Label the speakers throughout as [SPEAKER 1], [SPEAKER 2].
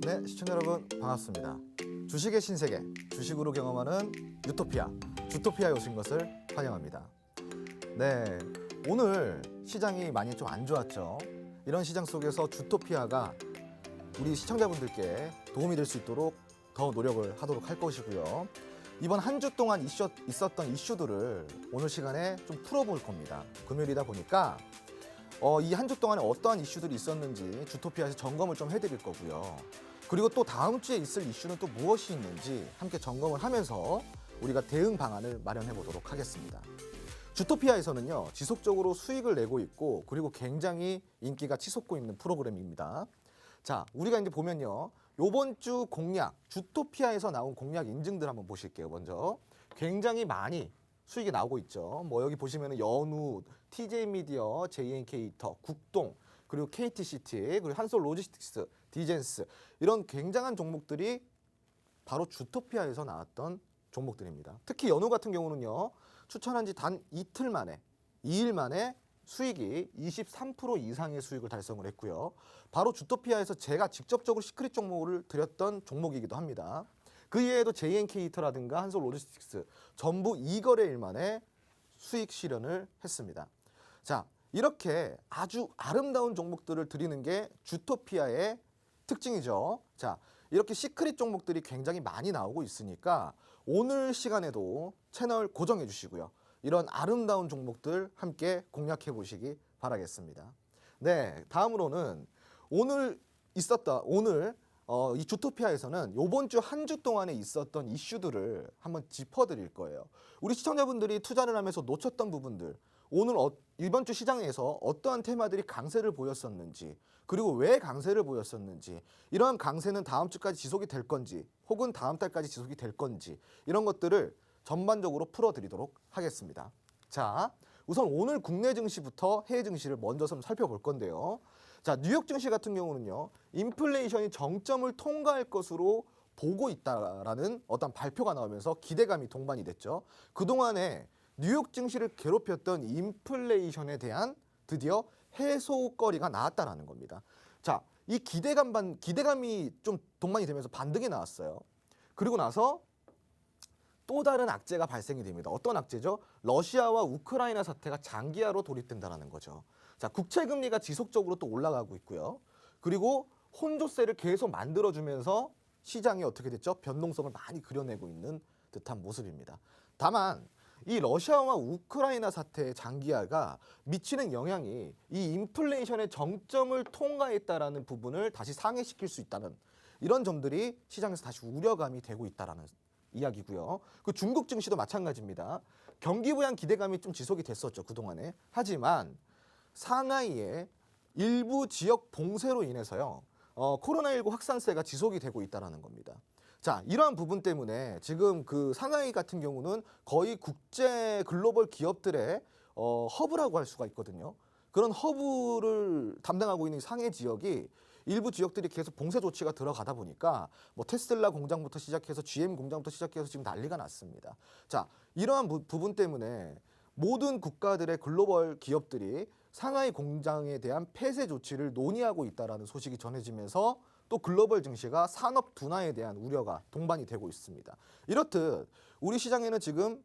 [SPEAKER 1] 네, 시청자 여러분 반갑습니다. 주식의 신세계, 주식으로 경험하는 유토피아, 주토피아에 오신 것을 환영합니다. 네, 오늘 시장이 많이 좀 안 좋았죠. 이런 시장 속에서 주토피아가 우리 시청자분들께 도움이 될 수 있도록 더 노력을 하도록 할 것이고요. 이번 한 주 동안 있었던 이슈들을 오늘 시간에 좀 풀어볼 겁니다. 금요일이다 보니까 이 한 주 동안에 어떠한 이슈들이 있었는지 주토피아에서 점검을 좀 해드릴 거고요. 그리고 또 다음 주에 있을 이슈는 또 무엇이 있는지 함께 점검을 하면서 우리가 대응 방안을 마련해 보도록 하겠습니다. 주토피아에서는요, 지속적으로 수익을 내고 있고 그리고 굉장히 인기가 치솟고 있는 프로그램입니다. 자, 우리가 이제 보면요, 요번 주 공략, 주토피아에서 나온 공략 인증들 한번 보실게요. 먼저 굉장히 많이 수익이 나오고 있죠. 뭐 여기 보시면은 연우, TJ미디어, JN케이터, 국동, 그리고 KTCT, 그리고 한솔로지스틱스, 디젠스, 이런 굉장한 종목들이 바로 주토피아에서 나왔던 종목들입니다. 특히 연우 같은 경우는요, 추천한 지 단 이틀 만에, 2일 만에 수익이 23% 이상의 수익을 달성을 했고요. 바로 주토피아에서 제가 직접적으로 시크릿 종목을 드렸던 종목이기도 합니다. 그 이외에도 JN케이터라든가 한솔로지스틱스 전부 2거래일 만에 수익 실현을 했습니다. 자, 이렇게 아주 아름다운 종목들을 드리는 게 주토피아의 특징이죠. 자, 이렇게 시크릿 종목들이 굉장히 많이 나오고 있으니까 오늘 시간에도 채널 고정해 주시고요. 이런 아름다운 종목들 함께 공략해 보시기 바라겠습니다. 네, 다음으로는 오늘 이 주토피아에서는 이번 주 한 주 동안에 있었던 이슈들을 한번 짚어드릴 거예요. 우리 시청자분들이 투자를 하면서 놓쳤던 부분들, 오늘 이번 주 시장에서 어떠한 테마들이 강세를 보였었는지, 그리고 왜 강세를 보였었는지, 이러한 강세는 다음 주까지 지속이 될 건지, 혹은 다음 달까지 지속이 될 건지, 이런 것들을 전반적으로 풀어드리도록 하겠습니다. 자, 우선 오늘 국내 증시부터 해외 증시를 먼저 좀 살펴볼 건데요. 자, 뉴욕 증시 같은 경우는요, 인플레이션이 정점을 통과할 것으로 보고 있다라는 어떤 발표가 나오면서 기대감이 동반이 됐죠. 그동안에 뉴욕 증시를 괴롭혔던 인플레이션에 대한 드디어 해소거리가 나왔다라는 겁니다. 자, 이 기대감이 좀 동반이 되면서 반등이 나왔어요. 그리고 나서 또 다른 악재가 발생이 됩니다. 어떤 악재죠? 러시아와 우크라이나 사태가 장기화로 돌입된다는 거죠. 자, 국채금리가 지속적으로 또 올라가고 있고요. 그리고 혼조세를 계속 만들어주면서 시장이 어떻게 됐죠? 변동성을 많이 그려내고 있는 듯한 모습입니다. 다만 이 러시아와 우크라이나 사태의 장기화가 미치는 영향이 이 인플레이션의 정점을 통과했다라는 부분을 다시 상회시킬 수 있다는 이런 점들이 시장에서 다시 우려감이 되고 있다라는 이야기고요. 그 중국 증시도 마찬가지입니다. 경기 부양 기대감이 좀 지속이 됐었죠, 그동안에. 하지만 상하이의 일부 지역 봉쇄로 인해서요, 코로나19 확산세가 지속이 되고 있다는 겁니다. 자, 이러한 부분 때문에 지금 그 상하이 같은 경우는 거의 국제 글로벌 기업들의 허브라고 할 수가 있거든요. 그런 허브를 담당하고 있는 상해 지역이 일부 지역들이 계속 봉쇄 조치가 들어가다 보니까 뭐 테슬라 공장부터 시작해서 GM 공장부터 시작해서 지금 난리가 났습니다. 자, 이러한 부분 때문에 모든 국가들의 글로벌 기업들이 상하이 공장에 대한 폐쇄 조치를 논의하고 있다는 소식이 전해지면서 또 글로벌 증시가 산업 둔화에 대한 우려가 동반이 되고 있습니다. 이렇듯 우리 시장에는 지금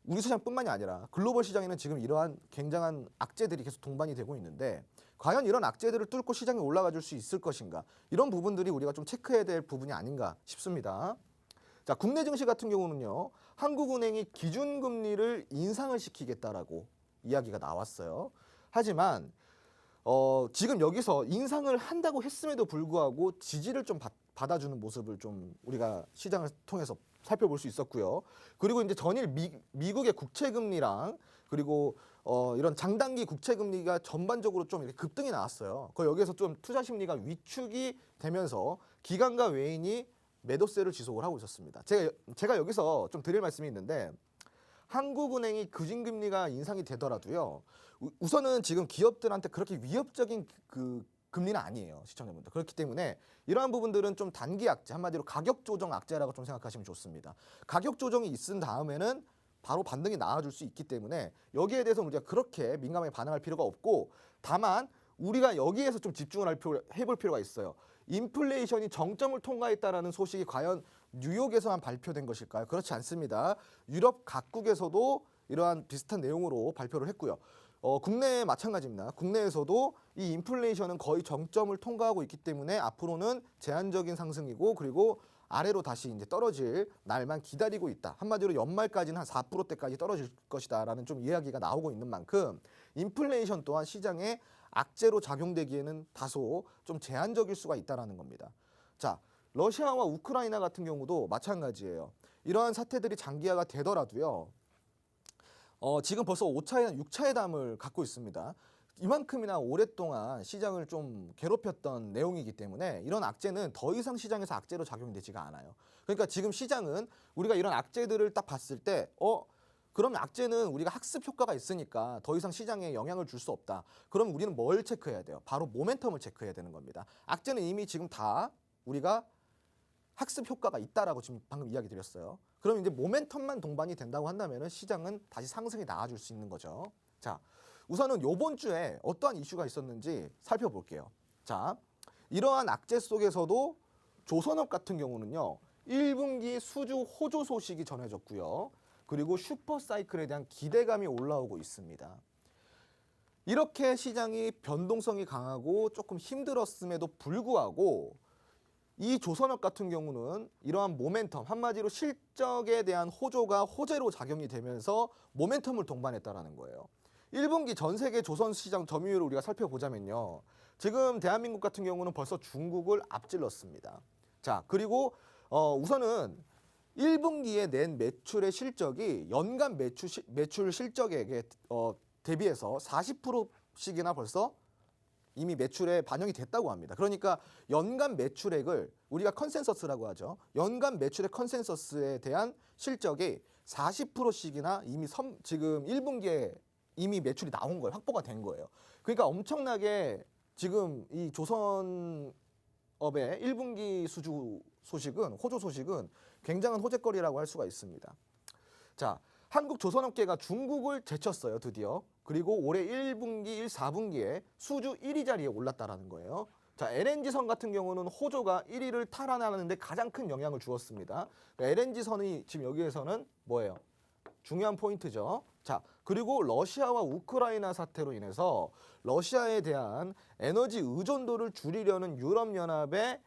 [SPEAKER 1] 우리 시장뿐만이 아니라 글로벌 시장에는 지금 이러한 굉장한 악재들이 계속 동반이 되고 있는데 과연 이런 악재들을 뚫고 시장에 올라가 줄 수 있을 것인가, 이런 부분들이 우리가 좀 체크해야 될 부분이 아닌가 싶습니다. 자, 국내 증시 같은 경우는요, 한국은행이 기준금리를 인상을 시키겠다라고 이야기가 나왔어요. 하지만 지금 여기서 인상을 한다고 했음에도 불구하고 지지를 좀 받아주는 모습을 좀 우리가 시장을 통해서 살펴볼 수 있었고요. 그리고 이제 전일 미국의 국채금리랑 그리고 이런 장단기 국채금리가 전반적으로 좀 이렇게 급등이 나왔어요. 여기에서 좀 투자 심리가 위축이 되면서 기관과 외인이 매도세를 지속을 하고 있었습니다. 제가 여기서 좀 드릴 말씀이 있는데, 한국은행이 기준금리가 인상이 되더라도요, 우선은 지금 기업들한테 그렇게 위협적인 그 금리는 아니에요, 시청자분들. 그렇기 때문에 이러한 부분들은 좀 단기 악재, 한마디로 가격 조정 악재라고 좀 생각하시면 좋습니다. 가격 조정이 있은 다음에는 바로 반등이 나와줄 수 있기 때문에 여기에 대해서 우리가 그렇게 민감하게 반응할 필요가 없고, 다만 우리가 여기에서 좀 집중을 해볼 필요가 있어요. 인플레이션이 정점을 통과했다라는 소식이 과연 뉴욕에서만 발표된 것일까요? 그렇지 않습니다. 유럽 각국에서도 이러한 비슷한 내용으로 발표를 했고요. 국내 마찬가지입니다. 국내에서도 이 인플레이션은 거의 정점을 통과하고 있기 때문에 앞으로는 제한적인 상승이고 그리고 아래로 다시 이제 떨어질 날만 기다리고 있다. 한마디로 연말까지는 한 4%대까지 떨어질 것이다라는 좀 이야기가 나오고 있는 만큼 인플레이션 또한 시장에 악재로 작용되기에는 다소 좀 제한적일 수가 있다라는 겁니다. 자, 러시아와 우크라이나 같은 경우도 마찬가지예요. 이러한 사태들이 장기화가 되더라도요. 지금 벌써 5차에 6차회담을 갖고 있습니다. 이만큼이나 오랫동안 시장을 좀 괴롭혔던 내용이기 때문에 이런 악재는 더 이상 시장에서 악재로 작용되지가 않아요. 그러니까 지금 시장은 우리가 이런 악재들을 딱 봤을 때 그럼 악재는 우리가 학습 효과가 있으니까 더 이상 시장에 영향을 줄 수 없다. 그럼 우리는 뭘 체크해야 돼요? 바로 모멘텀을 체크해야 되는 겁니다. 악재는 이미 지금 다 우리가 학습 효과가 있다라고 지금 방금 이야기 드렸어요. 그럼 이제 모멘텀만 동반이 된다고 한다면은 시장은 다시 상승이 나아질 수 있는 거죠. 자, 우선은 이번 주에 어떠한 이슈가 있었는지 살펴볼게요. 자, 이러한 악재 속에서도 조선업 같은 경우는요. 1분기 수주 호조 소식이 전해졌고요. 그리고 슈퍼사이클에 대한 기대감이 올라오고 있습니다. 이렇게 시장이 변동성이 강하고 조금 힘들었음에도 불구하고 이 조선업 같은 경우는 이러한 모멘텀, 한마디로 실적에 대한 호조가 호재로 작용이 되면서 모멘텀을 동반했다라는 거예요. 1분기 전 세계 조선 시장 점유율을 우리가 살펴보자면요. 지금 대한민국 같은 경우는 벌써 중국을 앞질렀습니다. 자, 그리고 우선은 1분기에 낸 매출의 실적이 연간 매출 실적에 대비해서 40%씩이나 벌써 이미 매출에 반영이 됐다고 합니다. 그러니까 연간 매출액을 우리가 컨센서스라고 하죠. 연간 매출의 컨센서스에 대한 실적이 40%씩이나 이미 지금 1분기에 이미 매출이 나온 거예요. 확보가 된 거예요. 그러니까 엄청나게 지금 이 조선업의 1분기 수주 소식은 호조 소식은 굉장한 호재거리라고 할 수가 있습니다. 자, 한국 조선업계가 중국을 제쳤어요. 드디어. 그리고 올해 1분기, 4분기에 수주 1위 자리에 올랐다라는 거예요. 자, LNG선 같은 경우는 호조가 1위를 탈환하는 데 가장 큰 영향을 주었습니다. LNG선이 지금 여기에서는 뭐예요? 중요한 포인트죠. 자, 그리고 러시아와 우크라이나 사태로 인해서 러시아에 대한 에너지 의존도를 줄이려는 유럽연합이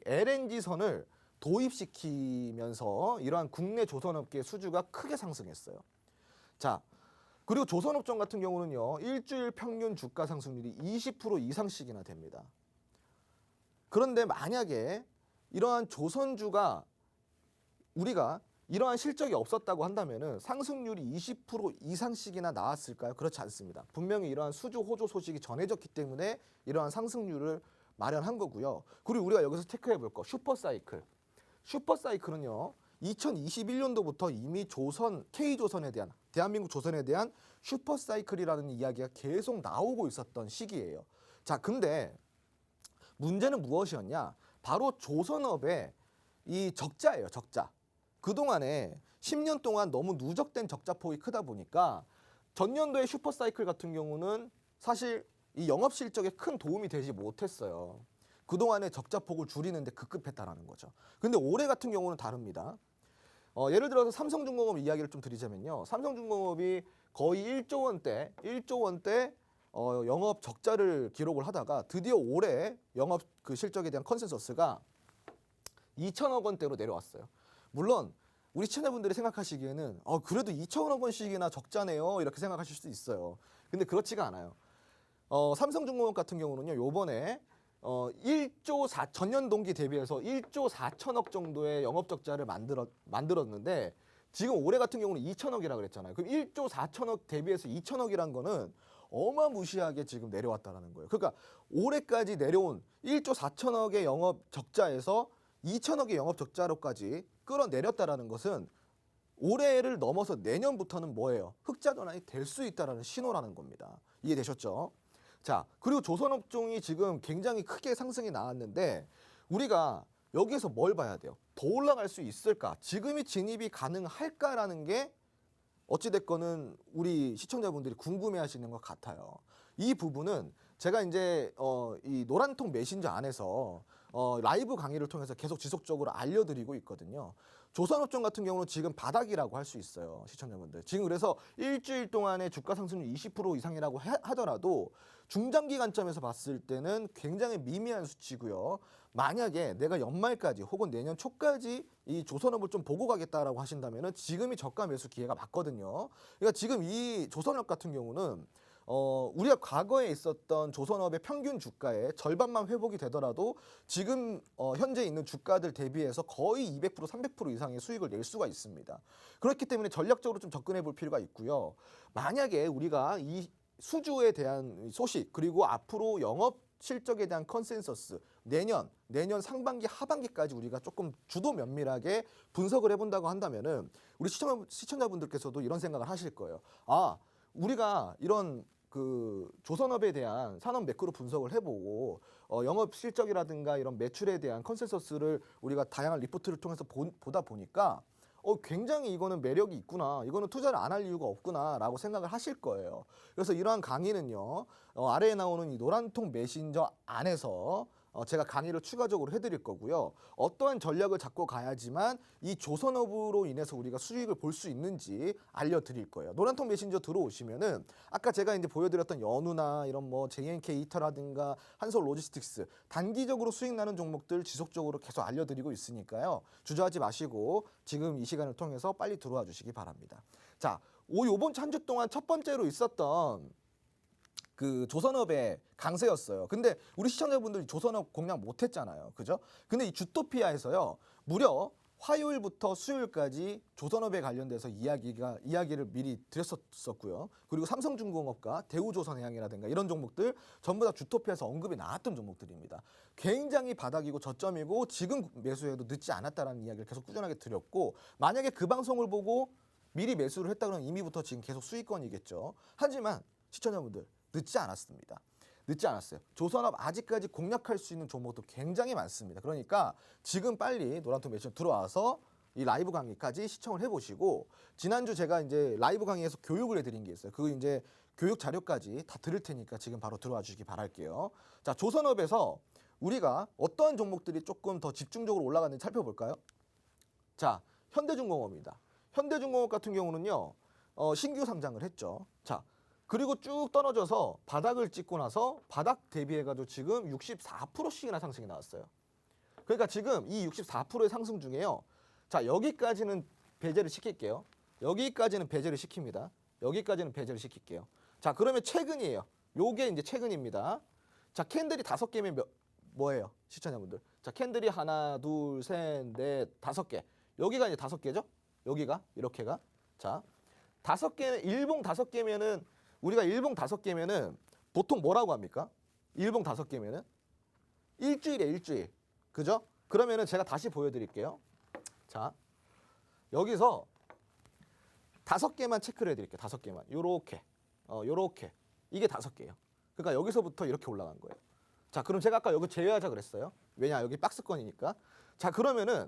[SPEAKER 1] LNG선을 도입시키면서 이러한 국내 조선업계의 수주가 크게 상승했어요. 자, 그리고 조선업종 같은 경우는요. 일주일 평균 주가 상승률이 20% 이상씩이나 됩니다. 그런데 만약에 이러한 조선주가 우리가 이러한 실적이 없었다고 한다면은 상승률이 20% 이상씩이나 나왔을까요? 그렇지 않습니다. 분명히 이러한 수주 호조 소식이 전해졌기 때문에 이러한 상승률을 마련한 거고요. 그리고 우리가 여기서 체크해 볼 거 슈퍼사이클. 슈퍼사이클은요. 2021년도부터 이미 K조선에 대한 대한민국 조선에 대한 슈퍼사이클이라는 이야기가 계속 나오고 있었던 시기예요. 자, 근데 문제는 무엇이었냐? 바로 조선업의 이 적자예요. 적자. 그동안에 10년 동안 너무 누적된 적자폭이 크다 보니까 전년도의 슈퍼사이클 같은 경우는 사실 이 영업 실적에 큰 도움이 되지 못했어요. 그동안의 적자폭을 줄이는데 급급했다라는 거죠. 근데 올해 같은 경우는 다릅니다. 예를 들어서 삼성중공업 이야기를 좀 드리자면요. 삼성중공업이 거의 1조 원대 영업 적자를 기록을 하다가 드디어 올해 영업 그 실적에 대한 컨센서스가 2천억 원대로 내려왔어요. 물론 우리 시청자분들이 생각하시기에는 그래도 2천억 원씩이나 적자네요 이렇게 생각하실 수도 있어요. 근데 그렇지가 않아요. 삼성중공업 같은 경우는요. 요번에 1조 4 전년 동기 대비해서 1조 4천억 정도의 영업 적자를 만들었는데 지금 올해 같은 경우는 2천억이라 그랬잖아요. 그럼 1조 4천억 대비해서 2천억이란 거는 어마무시하게 지금 내려왔다라는 거예요. 그러니까 올해까지 내려온 1조 4천억의 영업 적자에서 2천억의 영업 적자로까지 끌어내렸다라는 것은 올해를 넘어서 내년부터는 뭐예요? 흑자 전환이 될 수 있다라는 신호라는 겁니다. 이해되셨죠? 자, 그리고 조선업종이 지금 굉장히 크게 상승이 나왔는데 우리가 여기에서 뭘 봐야 돼요? 더 올라갈 수 있을까? 지금이 진입이 가능할까라는 게 어찌됐거는 우리 시청자분들이 궁금해하시는 것 같아요. 이 부분은 제가 이제 이 노란통 메신저 안에서 라이브 강의를 통해서 계속 지속적으로 알려드리고 있거든요. 조선업종 같은 경우는 지금 바닥이라고 할 수 있어요, 시청자분들. 지금 그래서 일주일 동안의 주가 상승률 20% 이상이라고 하더라도 중장기 관점에서 봤을 때는 굉장히 미미한 수치고요. 만약에 내가 연말까지 혹은 내년 초까지 이 조선업을 좀 보고 가겠다라고 하신다면은 지금이 저가 매수 기회가 맞거든요. 그러니까 지금 이 조선업 같은 경우는 우리가 과거에 있었던 조선업의 평균 주가의 절반만 회복이 되더라도 지금 현재 있는 주가들 대비해서 거의 200% 300% 이상의 수익을 낼 수가 있습니다. 그렇기 때문에 전략적으로 좀 접근해 볼 필요가 있고요. 만약에 우리가 이 수주에 대한 소식 그리고 앞으로 영업 실적에 대한 컨센서스 내년 상반기 하반기까지 우리가 조금 주도 면밀하게 분석을 해본다고 한다면은 우리 시청자분들께서도 이런 생각을 하실 거예요. 아, 우리가 이런 그 조선업에 대한 산업 매크로 분석을 해보고 영업 실적이라든가 이런 매출에 대한 컨센서스를 우리가 다양한 리포트를 통해서 보다 보니까 굉장히 이거는 매력이 있구나, 이거는 투자를 안 할 이유가 없구나라고 생각을 하실 거예요. 그래서 이러한 강의는요, 아래에 나오는 이 노란통 메신저 안에서 제가 강의를 추가적으로 해드릴 거고요. 어떠한 전략을 잡고 가야지만 이 조선업으로 인해서 우리가 수익을 볼 수 있는지 알려드릴 거예요. 노란통 메신저 들어오시면은 아까 제가 이제 보여드렸던 연우나 이런 뭐 JNK 히터라든가 한솔 로지스틱스 단기적으로 수익 나는 종목들 지속적으로 계속 알려드리고 있으니까요. 주저하지 마시고 지금 이 시간을 통해서 빨리 들어와 주시기 바랍니다. 자, 요번 한 주 동안 첫 번째로 있었던 그 조선업의 강세였어요. 근데 우리 시청자분들이 조선업 공략 못했잖아요, 그죠? 근데 이 주토피아에서요, 무려 화요일부터 수요일까지 조선업에 관련돼서 이야기를 미리 드렸었고요. 그리고 삼성중공업과 대우조선해양이라든가 이런 종목들 전부 다 주토피아에서 언급이 나왔던 종목들입니다. 굉장히 바닥이고 저점이고 지금 매수해도 늦지 않았다라는 이야기를 계속 꾸준하게 드렸고, 만약에 그 방송을 보고 미리 매수를 했다 그러면 이미부터 지금 계속 수익권이겠죠. 하지만 시청자분들 늦지 않았습니다. 늦지 않았어요. 조선업 아직까지 공략할 수 있는 종목도 굉장히 많습니다. 그러니까 지금 빨리 노란통 매신 들어와서 이 라이브 강의까지 시청을 해보시고, 지난주 제가 이제 라이브 강의에서 교육을 해드린 게 있어요. 그 이제 교육 자료까지 다 들을 테니까 지금 바로 들어와 주시기 바랄게요. 자, 조선업에서 우리가 어떠한 종목들이 조금 더 집중적으로 올라갔는지 살펴볼까요? 자, 현대중공업입니다. 현대중공업 같은 경우는요, 신규 상장을 했죠. 자, 그리고 쭉 떨어져서 바닥을 찍고 나서 바닥 대비해가지고 지금 64%씩이나 상승이 나왔어요. 그러니까 지금 이 64%의 상승 중에요. 자, 여기까지는 배제를 시킬게요. 여기까지는 배제를 시킵니다. 여기까지는 배제를 시킬게요. 자, 그러면 최근이에요. 요게 이제 최근입니다. 자, 캔들이 5개면 뭐예요? 시청자분들. 자, 캔들이 하나, 둘, 셋, 넷, 5개. 여기가 이제 5개죠? 여기가 이렇게가. 자, 5개, 일봉 5개면은 우리가 일봉 5개면은 보통 뭐라고 합니까? 일봉 5개면은 일주일에 일주일. 그죠? 그러면은 제가 다시 보여드릴게요. 자, 여기서 5개만 체크를 해드릴게요. 5개만. 요렇게. 요렇게. 이게 5개예요. 그러니까 여기서부터 이렇게 올라간 거예요. 자, 그럼 제가 아까 여기 제외하자 그랬어요. 왜냐? 여기 박스권이니까. 자, 그러면은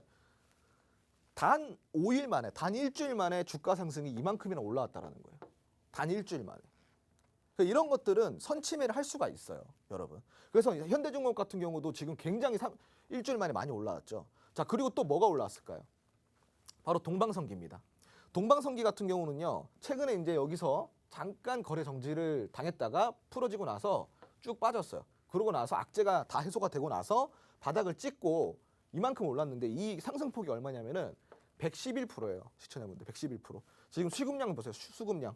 [SPEAKER 1] 단 5일 만에, 단 일주일 만에 주가 상승이 이만큼이나 올라왔다라는 거예요. 단 일주일 만에. 이런 것들은 선침해를 할 수가 있어요, 여러분. 그래서 현대중공업 같은 경우도 지금 굉장히 일주일 만에 많이 올라왔죠. 자, 그리고 또 뭐가 올라왔을까요? 바로 동방성기입니다. 동방성기 같은 경우는요, 최근에 이제 여기서 잠깐 거래 정지를 당했다가 풀어지고 나서 쭉 빠졌어요. 그러고 나서 악재가 다 해소가 되고 나서 바닥을 찍고 이만큼 올랐는데 이 상승폭이 얼마냐면은 111%예요. 시청자분들 111%. 지금 수급량 보세요. 수급량.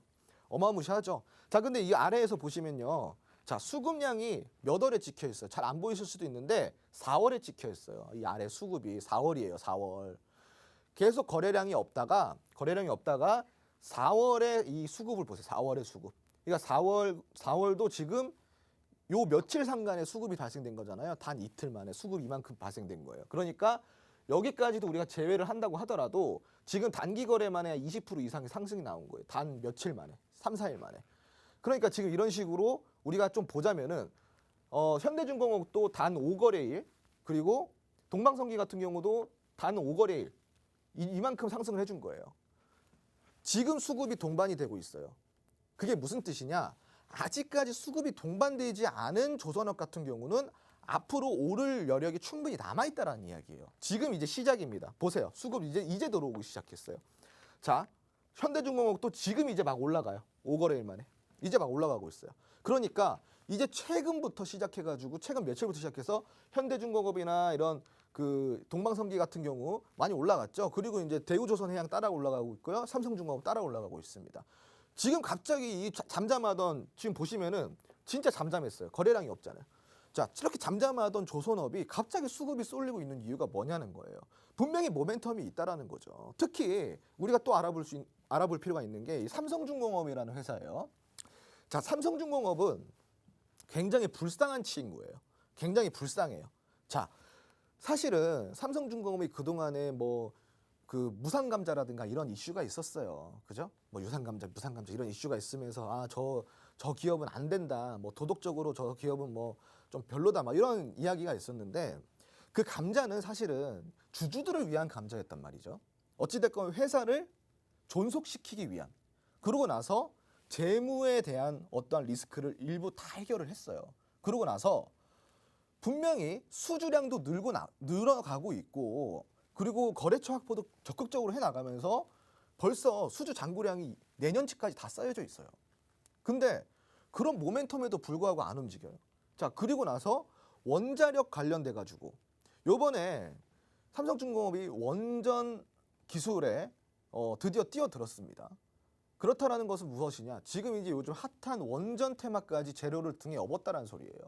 [SPEAKER 1] 어마무시하죠. 자, 근데 이 아래에서 보시면요. 자, 수급량이 몇 월에 찍혀 있어요. 잘 안 보이실 수도 있는데 4월에 찍혀 있어요. 이 아래 수급이 4월이에요. 4월. 계속 거래량이 없다가 4월에 이 수급을 보세요. 4월의 수급. 그러니까 4월도 지금 요 며칠 상간에 수급이 발생된 거잖아요. 단 이틀 만에 수급 이만큼 발생된 거예요. 그러니까 여기까지도 우리가 제외를 한다고 하더라도 지금 단기 거래 만에 20% 이상의 상승이 나온 거예요. 단 며칠 만에, 3, 4일 만에. 그러니까 지금 이런 식으로 우리가 좀 보자면은 현대중공업도 단 5거래일, 그리고 동방성기 같은 경우도 단 5거래일 이만큼 상승을 해준 거예요. 지금 수급이 동반이 되고 있어요. 그게 무슨 뜻이냐? 아직까지 수급이 동반되지 않은 조선업 같은 경우는 앞으로 오를 여력이 충분히 남아있다라는 이야기예요. 지금 이제 시작입니다. 보세요. 수급 이제 들어오기 시작했어요. 자, 현대중공업도 지금 이제 막 올라가요. 5거래일 만에. 이제 막 올라가고 있어요. 그러니까 이제 최근부터 시작해가지고 최근 며칠부터 시작해서 현대중공업이나 이런 그 동방성기 같은 경우 많이 올라갔죠. 그리고 이제 대우조선해양 따라 올라가고 있고요. 삼성중공업 따라 올라가고 있습니다. 지금 갑자기 이 잠잠하던 지금 보시면은 진짜 잠잠했어요. 거래량이 없잖아요. 자, 이렇게 잠잠하던 조선업이 갑자기 수급이 쏠리고 있는 이유가 뭐냐는 거예요. 분명히 모멘텀이 있다라는 거죠. 특히 우리가 또 알아볼 필요가 있는 게 이 삼성중공업이라는 회사예요. 자, 삼성중공업은 굉장히 불쌍한 친구예요. 굉장히 불쌍해요. 자, 사실은 삼성중공업이 그동안에 뭐 그 무상감자라든가 이런 이슈가 있었어요. 그죠? 뭐 유상감자, 무상감자 이런 이슈가 있으면서 저 기업은 안 된다. 뭐 도덕적으로 저 기업은 뭐 좀 별로다. 막 이런 이야기가 있었는데 그 감자는 사실은 주주들을 위한 감자였단 말이죠. 어찌됐건 회사를 존속시키기 위한. 그러고 나서 재무에 대한 어떠한 리스크를 일부 다 해결을 했어요. 그러고 나서 분명히 수주량도 늘어가고 있고 그리고 거래처 확보도 적극적으로 해나가면서 벌써 수주 잔고량이 내년치까지 다 쌓여져 있어요. 근데 그런 모멘텀에도 불구하고 안 움직여요. 자, 그리고 나서 원자력 관련돼 가지고 요번에 삼성중공업이 원전 기술에 드디어 뛰어들었습니다. 그렇다라는 것은 무엇이냐? 지금 이제 요즘 핫한 원전 테마까지 재료를 등에 업었다는 소리예요.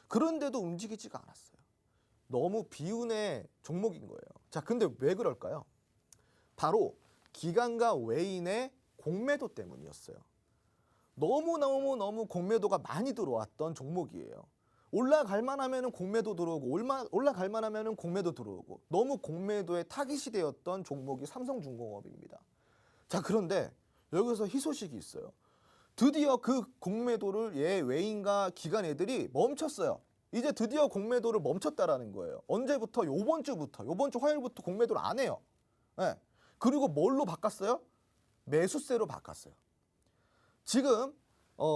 [SPEAKER 1] 그런데도 움직이지가 않았어요. 너무 비운의 종목인 거예요. 자, 근데 왜 그럴까요? 바로 기관과 외인의 공매도 때문이었어요. 너무 공매도가 많이 들어왔던 종목이에요. 올라갈 만하면은 공매도 들어오고 올라갈 만하면은 공매도 들어오고 너무 공매도에 타깃이 되었던 종목이 삼성중공업입니다. 자, 그런데 여기서 희소식이 있어요. 드디어 그 공매도를 외인과 기관 애들이 멈췄어요. 이제 드디어 공매도를 멈췄다라는 거예요. 언제부터? 요번 주 화요일부터 공매도를 안 해요. 네. 그리고 뭘로 바꿨어요? 매수세로 바꿨어요. 지금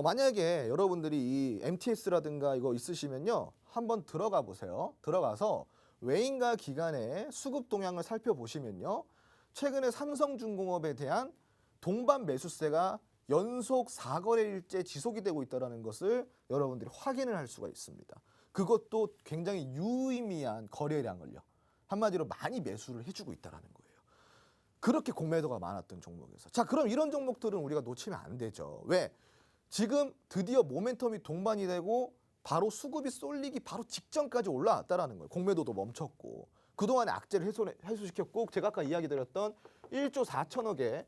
[SPEAKER 1] 만약에 여러분들이 이 MTS라든가 이거 있으시면요. 한번 들어가 보세요. 들어가서 외인과 기관의 수급 동향을 살펴보시면요. 최근에 삼성중공업에 대한 동반 매수세가 연속 4거래일째 지속이 되고 있다는 것을 여러분들이 확인을 할 수가 있습니다. 그것도 굉장히 유의미한 거래량을요. 한마디로 많이 매수를 해주고 있다는 거예요. 그렇게 공매도가 많았던 종목에서. 자, 그럼 이런 종목들은 우리가 놓치면 안 되죠. 왜? 지금 드디어 모멘텀이 동반이 되고 바로 수급이 쏠리기 바로 직전까지 올라왔다는 거예요. 공매도도 멈췄고 그동안의 악재를 해소시켰고 제가 아까 이야기 드렸던 1조 4천억의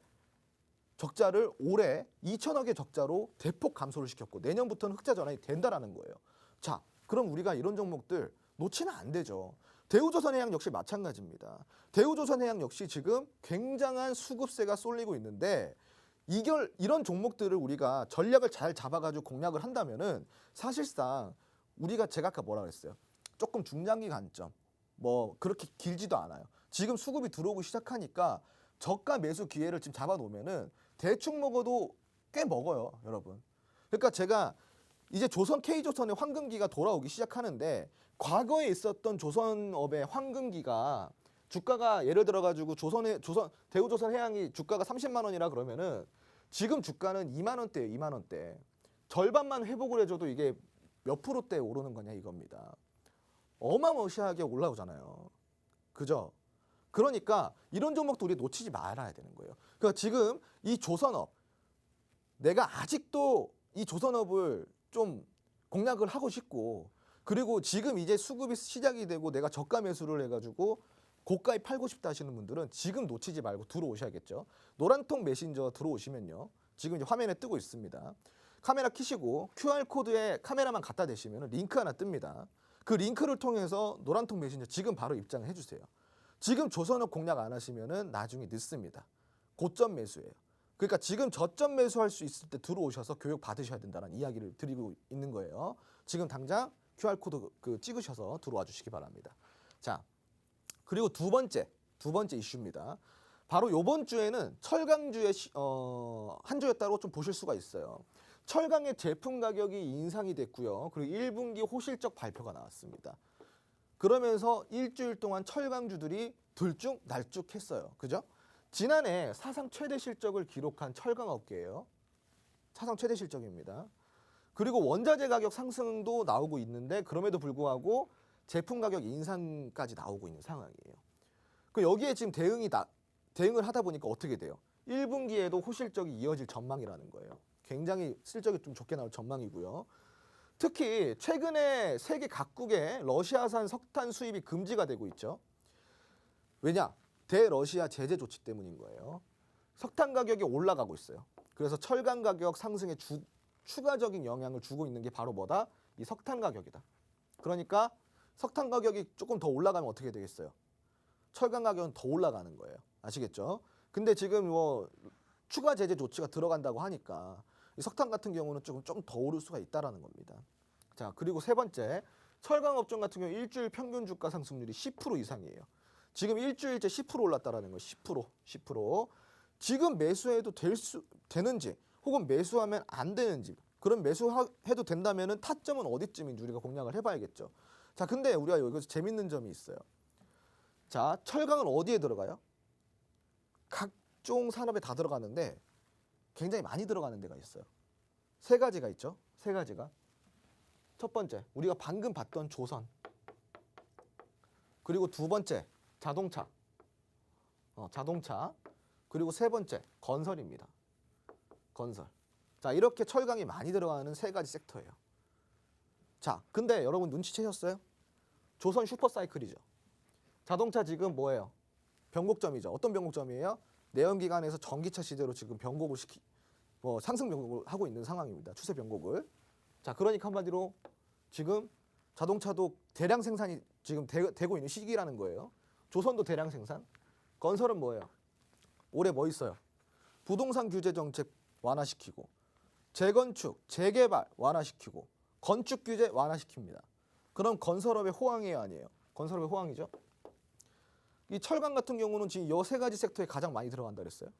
[SPEAKER 1] 적자를 올해 2천억의 적자로 대폭 감소를 시켰고 내년부터는 흑자 전환이 된다라는 거예요. 자, 그럼 우리가 이런 종목들 놓치면 안 되죠. 대우조선해양 역시 마찬가지입니다. 대우조선해양 역시 지금 굉장한 수급세가 쏠리고 있는데 이런 종목들을 우리가 전략을 잘 잡아가지고 공략을 한다면은 사실상 제가 아까 뭐라 그랬어요? 조금 중장기 관점, 뭐 그렇게 길지도 않아요. 지금 수급이 들어오기 시작하니까 저가 매수 기회를 지금 잡아놓으면은 대충 먹어도 꽤 먹어요, 여러분. 그러니까 제가 이제 K조선의 황금기가 돌아오기 시작하는데 과거에 있었던 조선업의 황금기가 주가가 예를 들어가지고 대우조선해양이 주가가 30만 원이라 그러면은 지금 주가는 2만 원대예요, 2만 원대. 절반만 회복을 해줘도 이게 몇 프로대 오르는 거냐 이겁니다. 어마무시하게 올라오잖아요. 그죠? 그러니까 이런 종목도 우리 놓치지 말아야 되는 거예요. 그러니까 지금 이 조선업, 내가 아직도 이 조선업을 좀 공략을 하고 싶고 그리고 지금 이제 수급이 시작이 되고 내가 저가 매수를 해가지고 고가에 팔고 싶다 하시는 분들은 지금 놓치지 말고 들어오셔야겠죠. 노란통 메신저 들어오시면요. 지금 이제 화면에 뜨고 있습니다. 카메라 켜시고 QR코드에 카메라만 갖다 대시면 링크 하나 뜹니다. 그 링크를 통해서 노란통 메신저 지금 바로 입장을 해주세요. 지금 조선업 공략 안 하시면은 나중에 늦습니다. 고점 매수예요. 그러니까 지금 저점 매수할 수 있을 때 들어오셔서 교육 받으셔야 된다는 이야기를 드리고 있는 거예요. 지금 당장 QR코드 찍으셔서 들어와 주시기 바랍니다. 자, 그리고 두 번째 이슈입니다. 바로 이번 주에는 철강주의 한 주였다고 좀 보실 수가 있어요. 철강의 제품 가격이 인상이 됐고요. 그리고 1분기 호실적 발표가 나왔습니다. 그러면서 일주일 동안 철강주들이 들쭉날쭉했어요. 그죠? 지난해 사상 최대 실적을 기록한 철강업계예요. 사상 최대 실적입니다. 그리고 원자재 가격 상승도 나오고 있는데 그럼에도 불구하고 제품 가격 인상까지 나오고 있는 상황이에요. 그 여기에 지금 대응을 하다 보니까 어떻게 돼요? 1분기에도 호실적이 이어질 전망이라는 거예요. 굉장히 실적이 좀 좋게 나올 전망이고요. 특히 최근에 세계 각국의 러시아산 석탄 수입이 금지가 되고 있죠. 왜냐? 대러시아 제재 조치 때문인 거예요. 석탄 가격이 올라가고 있어요. 그래서 철강 가격 상승에 추가적인 영향을 주고 있는 게 바로 뭐다? 이 석탄 가격이다. 그러니까 석탄 가격이 조금 더 올라가면 어떻게 되겠어요? 철강 가격은 더 올라가는 거예요. 아시겠죠? 근데 지금 뭐 추가 제재 조치가 들어간다고 하니까 이 석탄 같은 경우는 좀 더 오를 수가 있다라는 겁니다. 자, 그리고 세 번째, 철강 업종 같은 경우 일주일 평균 주가 상승률이 10% 이상이에요. 지금 일주일째 10% 올랐다라는 거예요. 10%. 지금 매수해도 되는지 혹은 매수하면 안 되는지, 그럼 매수해도 된다면은 타점은 어디쯤인지 우리가 공략을 해봐야겠죠. 자, 근데 우리가 여기서 재밌는 점이 있어요. 자, 철강은 어디에 들어가요? 각종 산업에 다 들어가는데 굉장히 많이 들어가는 데가 있어요. 세 가지가 있죠. 세 가지가. 첫 번째, 우리가 방금 봤던 조선. 그리고 두 번째, 자동차. 자동차. 그리고 세 번째, 건설입니다. 건설. 자, 이렇게 철강이 많이 들어가는 세 가지 섹터예요. 자, 근데 여러분 눈치채셨어요? 조선 슈퍼사이클이죠. 자동차 지금 뭐예요? 변곡점이죠. 어떤 변곡점이에요? 내연기관에서 전기차 시대로 지금 변곡을 상승 변곡을 하고 있는 상황입니다. 추세 변곡을. 자, 그러니까 한마디로 지금 자동차도 대량 생산이 지금 되고 있는 시기라는 거예요. 조선도 대량 생산. 건설은 뭐예요? 올해 뭐 있어요? 부동산 규제 정책 완화시키고, 재건축, 재개발 완화시키고, 건축 규제 완화시킵니다. 그럼 건설업의 호황이에요, 아니에요? 건설업의 호황이죠. 이 철강 같은 경우는 지금 이 세 가지 섹터에 가장 많이 들어간다 그랬어요.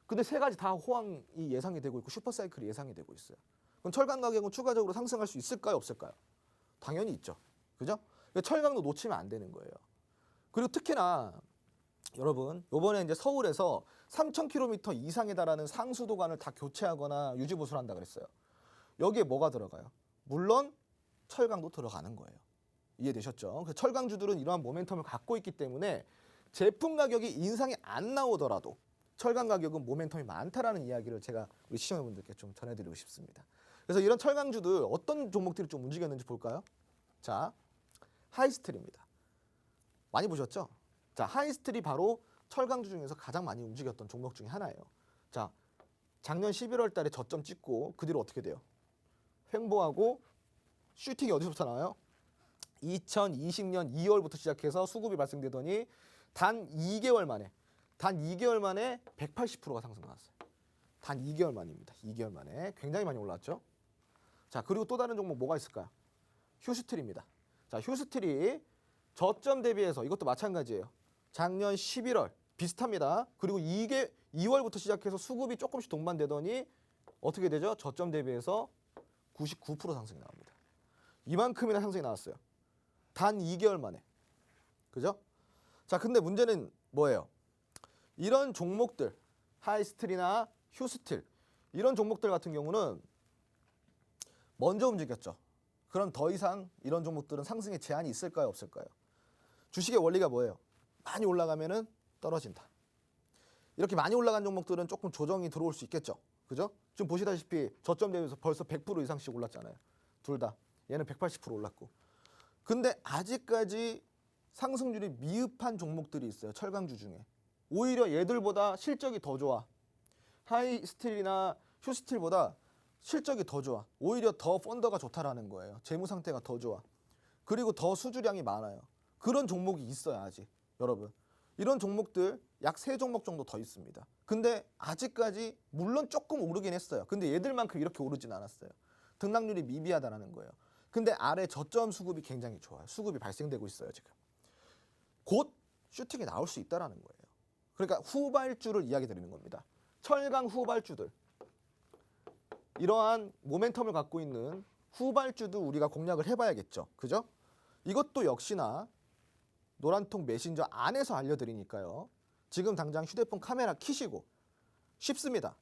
[SPEAKER 1] 근데 세 가지 다 호황이 예상이 되고 있고 슈퍼사이클이 예상이 되고 있어요. 그럼 철강 가격은 추가적으로 상승할 수 있을까요, 없을까요? 당연히 있죠. 그죠? 철강도 놓치면 안 되는 거예요. 그리고 특히나 여러분, 요번에 이제 서울에서 3,000km 이상에 달하는 상수도관을 다 교체하거나 유지보수를 한다 그랬어요. 여기에 뭐가 들어가요? 물론 철강도 들어가는 거예요. 이해되셨죠? 그래서 철강주들은 이러한 모멘텀을 갖고 있기 때문에 제품 가격이 인상이 안 나오더라도 철강 가격은 모멘텀이 많다라는 이야기를 제가 우리 시청자분들께 좀 전해드리고 싶습니다. 그래서 이런 철강주들 어떤 종목들이 좀 움직였는지 볼까요? 자, 하이스틸입니다. 많이 보셨죠? 자, 하이스틸이 바로 철강주 중에서 가장 많이 움직였던 종목 중에 하나예요. 자, 작년 11월 달에 저점 찍고 그 뒤로 어떻게 돼요? 횡보하고 슈팅이 어디서부터 나와요? 2020년 2월부터 시작해서 수급이 발생되더니 단 2개월 만에 180%가 상승 나왔어요. 단 2개월 만입니다. 2개월 만에 굉장히 많이 올랐죠. 자, 그리고 또 다른 종목 뭐가 있을까요? 휴스틸입니다. 자, 휴스틸이 저점 대비해서 이것도 마찬가지예요. 작년 11월 비슷합니다. 그리고 이게 2월부터 시작해서 수급이 조금씩 동반되더니 어떻게 되죠? 저점 대비해서 99% 상승이 나옵니다. 이만큼이나 상승이 나왔어요. 단 2개월 만에. 그죠? 자, 근데 문제는 뭐예요? 이런 종목들, 하이스틸이나 휴스틸, 이런 종목들 같은 경우는 먼저 움직였죠. 그럼 더 이상 이런 종목들은 상승에 제한이 있을까요, 없을까요? 주식의 원리가 뭐예요? 많이 올라가면은 떨어진다. 이렇게 많이 올라간 종목들은 조금 조정이 들어올 수 있겠죠. 그죠? 지금 보시다시피 저점 대비해서 벌써 100% 이상씩 올랐잖아요. 둘 다. 얘는 180% 올랐고. 근데 아직까지 상승률이 미흡한 종목들이 있어요. 철강주 중에. 오히려 얘들보다 실적이 더 좋아. 하이스틸이나 휴스틸보다 실적이 더 좋아. 오히려 더 펀더가 좋다라는 거예요. 재무 상태가 더 좋아. 그리고 더 수주량이 많아요. 그런 종목이 있어요, 아직. 여러분. 이런 종목들 약 3종목 정도 더 있습니다. 근데 아직까지 물론 조금 오르긴 했어요. 근데 얘들만큼 이렇게 오르진 않았어요. 등락률이 미비하다라는 거예요. 근데 아래 저점 수급이 굉장히 좋아요. 수급이 발생되고 있어요, 지금. 곧 슈팅이 나올 수 있다라는 거예요. 그러니까 후발주를 이야기 드리는 겁니다. 철강 후발주들. 이러한 모멘텀을 갖고 있는 후발주도 우리가 공략을 해봐야겠죠. 그죠? 이것도 역시나 노란통 메신저 안에서 알려드리니까요. 지금 당장 휴대폰 카메라 켜시고 쉽습니다.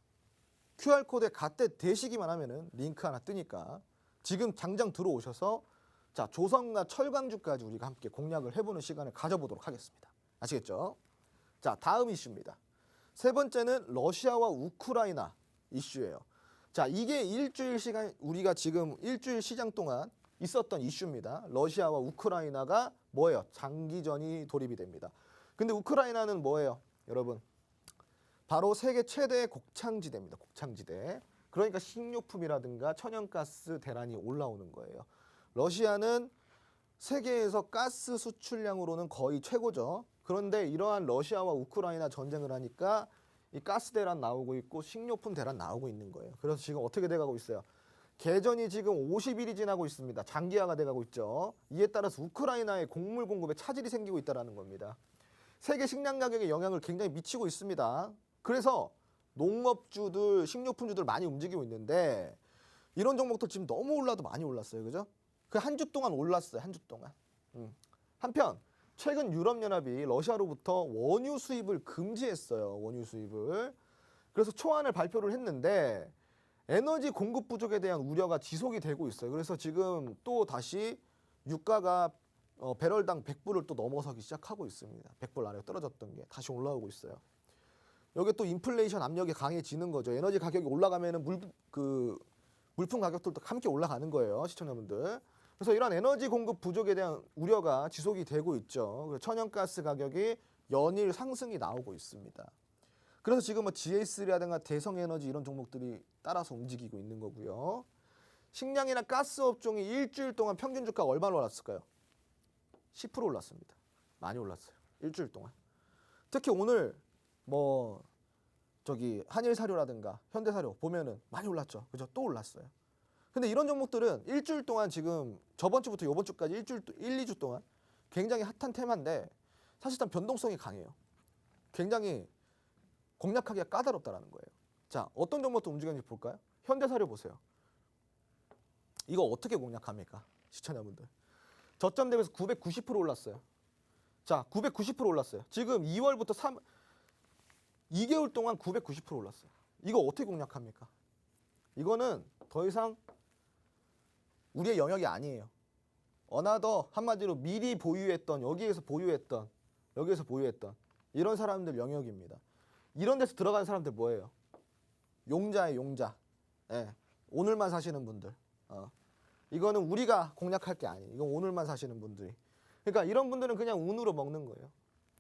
[SPEAKER 1] QR코드에 갓대 대시기만 하면은 링크 하나 뜨니까 지금 당장 들어오셔서 자, 조선과 철강주까지 우리가 함께 공략을 해보는 시간을 가져보도록 하겠습니다. 아시겠죠? 자, 다음 이슈입니다. 세 번째는 러시아와 우크라이나 이슈예요. 자, 이게 일주일 시간, 우리가 지금 일주일 시장 동안 있었던 이슈입니다. 러시아와 우크라이나가 뭐예요? 장기전이 돌입이 됩니다. 근데 우크라이나는 뭐예요? 여러분, 바로 세계 최대의 곡창지대입니다. 곡창지대. 그러니까 식료품이라든가 천연가스 대란이 올라오는 거예요. 러시아는 세계에서 가스 수출량으로는 거의 최고죠. 그런데 이러한 러시아와 우크라이나 전쟁을 하니까 이 가스 대란 나오고 있고 식료품 대란 나오고 있는 거예요. 그래서 지금 어떻게 돼가고 있어요? 개전이 지금 50일이 지나고 있습니다. 장기화가 돼가고 있죠. 이에 따라서 우크라이나의 곡물 공급에 차질이 생기고 있다는 겁니다. 세계 식량 가격에 영향을 굉장히 미치고 있습니다. 그래서 농업주들, 식료품주들 많이 움직이고 있는데 이런 종목도 지금 너무 올라도 많이 올랐어요. 그죠? 그 한 주 동안 올랐어요. 한 주 동안. 한편 최근 유럽연합이 러시아로부터 원유 수입을 금지했어요. 원유 수입을. 그래서 초안을 발표를 했는데 에너지 공급 부족에 대한 우려가 지속이 되고 있어요. 그래서 지금 또 다시 유가가 배럴당 100불을 또 넘어서기 시작하고 있습니다. 100불 아래로 떨어졌던 게 다시 올라오고 있어요. 여기 또 인플레이션 압력이 강해지는 거죠. 에너지 가격이 올라가면은 물품 가격들도 함께 올라가는 거예요, 시청자분들. 그래서 이런 에너지 공급 부족에 대한 우려가 지속이 되고 있죠. 그래서 천연가스 가격이 연일 상승이 나오고 있습니다. 그래서 지금 뭐 GS3라든가 대성에너지 이런 종목들이 따라서 움직이고 있는 거고요. 식량이나 가스 업종이 일주일 동안 평균 주가가 얼마나 올랐을까요? 10% 올랐습니다. 많이 올랐어요. 일주일 동안. 특히 오늘 뭐 한일사료라든가 현대사료 보면은 많이 올랐죠. 그죠? 또 올랐어요. 근데 이런 종목들은 일주일 동안 지금 저번 주부터 이번 주까지 1, 2주 동안 굉장히 핫한 테마인데 사실상 변동성이 강해요. 굉장히 공략하기가 까다롭다라는 거예요. 자, 어떤 종목도 움직이는지 볼까요? 현대사료 보세요. 이거 어떻게 공략합니까? 시청자분들. 저점 대비해서 990% 올랐어요. 자, 990% 올랐어요. 지금 2월부터 2개월 동안 990% 올랐어요. 이거 어떻게 공략합니까? 이거는 더 이상 우리의 영역이 아니에요. 어나더 한마디로 미리 보유했던 여기에서 보유했던 이런 사람들 영역입니다. 이런 데서 들어가는 사람들 뭐예요? 용자예요, 용자. 예, 오늘만 사시는 분들. 이거는 우리가 공략할 게 아니에요. 이건 오늘만 사시는 분들이. 그러니까 이런 분들은 그냥 운으로 먹는 거예요.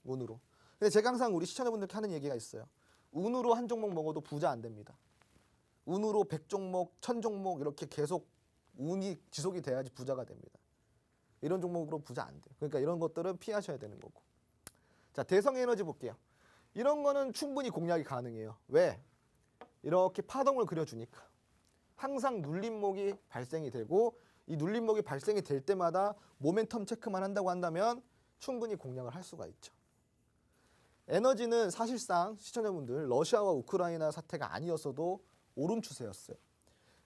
[SPEAKER 1] 운으로. 근데 제가 항상 우리 시청자분들께 하는 얘기가 있어요. 운으로 한 종목 먹어도 부자 안 됩니다. 운으로 100종목, 1000종목 이렇게 계속 운이 지속이 돼야지 부자가 됩니다. 이런 종목으로 부자 안 돼요. 그러니까 이런 것들은 피하셔야 되는 거고. 자, 대성에너지 볼게요. 이런 거는 충분히 공략이 가능해요. 왜? 이렇게 파동을 그려주니까. 항상 눌림목이 발생이 되고 이 눌림목이 발생이 될 때마다 모멘텀 체크만 한다고 한다면 충분히 공략을 할 수가 있죠. 에너지는 사실상 시청자분들 러시아와 우크라이나 사태가 아니었어도 오름 추세였어요.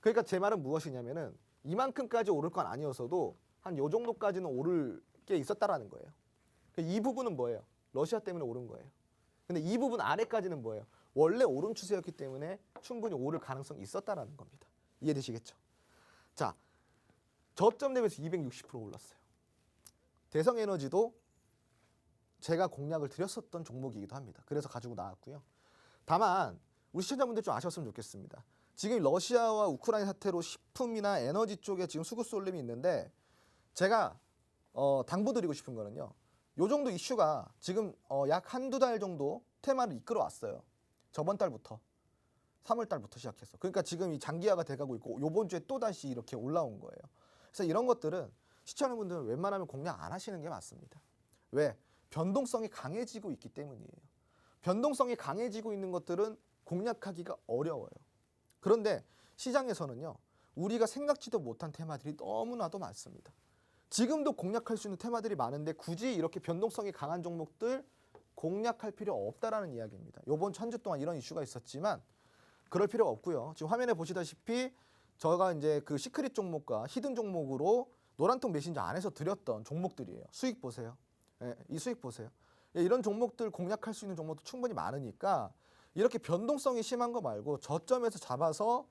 [SPEAKER 1] 그러니까 제 말은 무엇이냐면은 이만큼까지 오를 건 아니었어도 한 요 정도까지는 오를 게 있었다라는 거예요. 이 부분은 뭐예요? 러시아 때문에 오른 거예요. 근데 이 부분 아래까지는 뭐예요? 원래 오름 추세였기 때문에 충분히 오를 가능성이 있었다라는 겁니다. 이해되시겠죠? 자, 저점 대비해서 260% 올랐어요. 대성에너지도 제가 공략을 드렸었던 종목이기도 합니다. 그래서 가지고 나왔고요. 다만 우리 시청자분들 좀 아셨으면 좋겠습니다. 지금 러시아와 우크라이나 사태로 식품이나 에너지 쪽에 지금 수급 쏠림이 있는데 제가 당부드리고 싶은 거는요. 요 정도 이슈가 지금 약 한두 달 정도 테마를 이끌어 왔어요. 저번 달부터 3월 달부터 시작해서. 그러니까 지금 이 장기화가 돼가고 있고 요번 주에 또 다시 이렇게 올라온 거예요. 그래서 이런 것들은 시청자분들은 웬만하면 공략 안 하시는 게 맞습니다. 왜? 변동성이 강해지고 있기 때문이에요. 변동성이 강해지고 있는 것들은 공략하기가 어려워요. 그런데 시장에서는요. 우리가 생각지도 못한 테마들이 너무나도 많습니다. 지금도 공략할 수 있는 테마들이 많은데 굳이 이렇게 변동성이 강한 종목들 공략할 필요 없다라는 이야기입니다. 이번 주 한 주 동안 이런 이슈가 있었지만 그럴 필요가 없고요. 지금 화면에 보시다시피 저가 이제 그 시크릿 종목과 히든 종목으로 노란통 메신저 안에서 드렸던 종목들이에요. 수익 보세요. 예, 이 수익 보세요. 예, 이런 종목들 공략할 수 있는 종목도 충분히 많으니까 이렇게 변동성이 심한 거 말고 저점에서 잡아서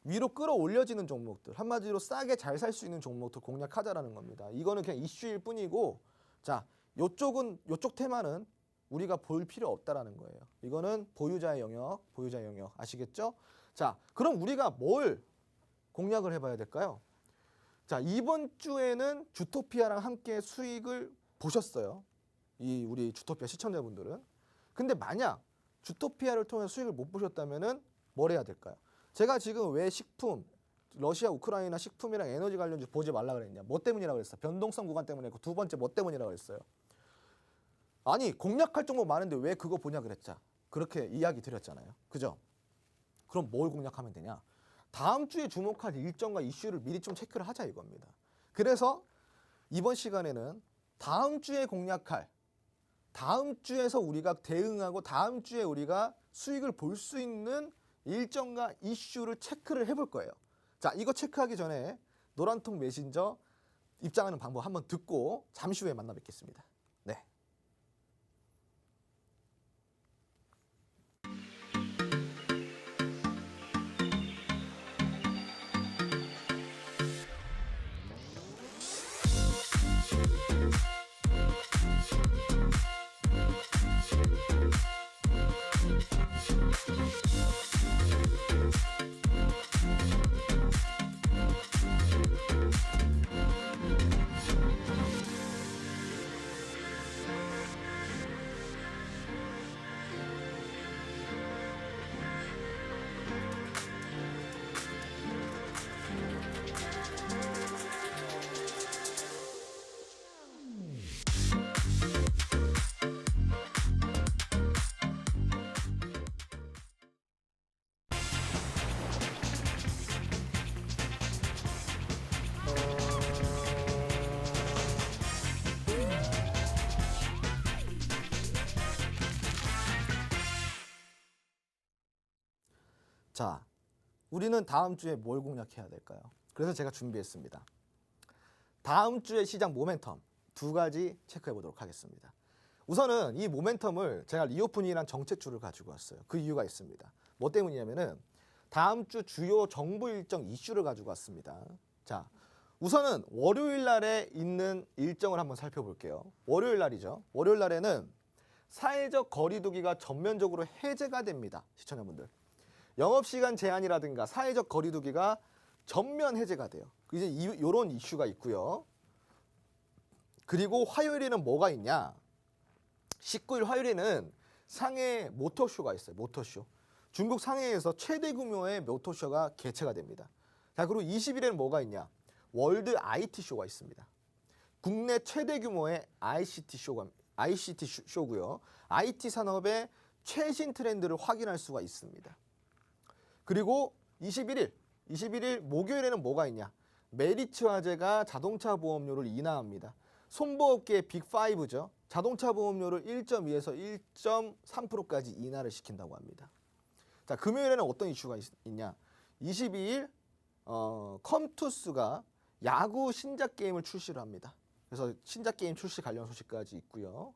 [SPEAKER 1] 위로 끌어올려지는 종목들, 한마디로 싸게 잘 살 수 있는 종목들 공략하자라는 겁니다. 이거는 그냥 이슈일 뿐이고, 자, 요쪽 테마는 우리가 볼 필요 없다라는 거예요. 이거는 보유자의 영역, 보유자의 영역 아시겠죠? 자, 그럼 우리가 뭘 공략을 해봐야 될까요? 자, 이번 주에는 주토피아랑 함께 수익을 보셨어요. 이 우리 주토피아 시청자분들은. 근데 만약 주토피아를 통해 수익을 못 보셨다면은 뭘 해야 될까요? 제가 지금 왜 식품, 러시아, 우크라이나 식품이랑 에너지 관련주 보지 말라 그랬냐? 뭐 때문이라고 그랬어? 변동성 구간 때문에. 두 번째 뭐 때문이라고 그랬어요? 아니, 공략할 종목 많은데 왜 그거 보냐 그랬자. 그렇게 이야기 드렸잖아요. 그죠? 그럼 뭘 공략하면 되냐? 다음 주에 주목할 일정과 이슈를 미리 좀 체크를 하자 이겁니다. 그래서 이번 시간에는 다음 주에 공략할, 다음 주에서 우리가 대응하고 다음 주에 우리가 수익을 볼 수 있는 일정과 이슈를 체크를 해볼 거예요. 자, 이거 체크하기 전에 노란통 메신저 입장하는 방법 한번 듣고 잠시 후에 만나 뵙겠습니다. 네. 자, 우리는 다음 주에 뭘 공략해야 될까요? 그래서 제가 준비했습니다. 다음 주의 시장 모멘텀 두 가지 체크해 보도록 하겠습니다. 우선은 이 모멘텀을 제가 리오프닝이란 정책줄을 가지고 왔어요. 그 이유가 있습니다. 뭐 때문이냐면은 다음 주 주요 정부 일정 이슈를 가지고 왔습니다. 자, 우선은 월요일 날에 있는 일정을 한번 살펴볼게요. 월요일 날이죠. 월요일 날에는 사회적 거리두기가 전면적으로 해제가 됩니다. 시청자분들. 영업시간 제한이라든가 사회적 거리두기가 전면 해제가 돼요. 이제 이런 이슈가 있고요. 그리고 화요일에는 뭐가 있냐? 19일 화요일에는 상해 모터쇼가 있어요. 모터쇼. 중국 상해에서 최대 규모의 모터쇼가 개최가 됩니다. 자, 그리고 20일에는 뭐가 있냐? 월드 IT 쇼가 있습니다. 국내 최대 규모의 ICT 쇼고요. IT 산업의 최신 트렌드를 확인할 수가 있습니다. 그리고 21일 목요일에는 뭐가 있냐? 메리츠 화재가 자동차 보험료를 인하합니다. 손보업계의 빅5죠. 자동차 보험료를 1.2에서 1.3%까지 인하를 시킨다고 합니다. 자, 금요일에는 어떤 이슈가 있냐? 22일 컴투스가 야구 신작 게임을 출시를 합니다. 그래서 신작 게임 출시 관련 소식까지 있고요.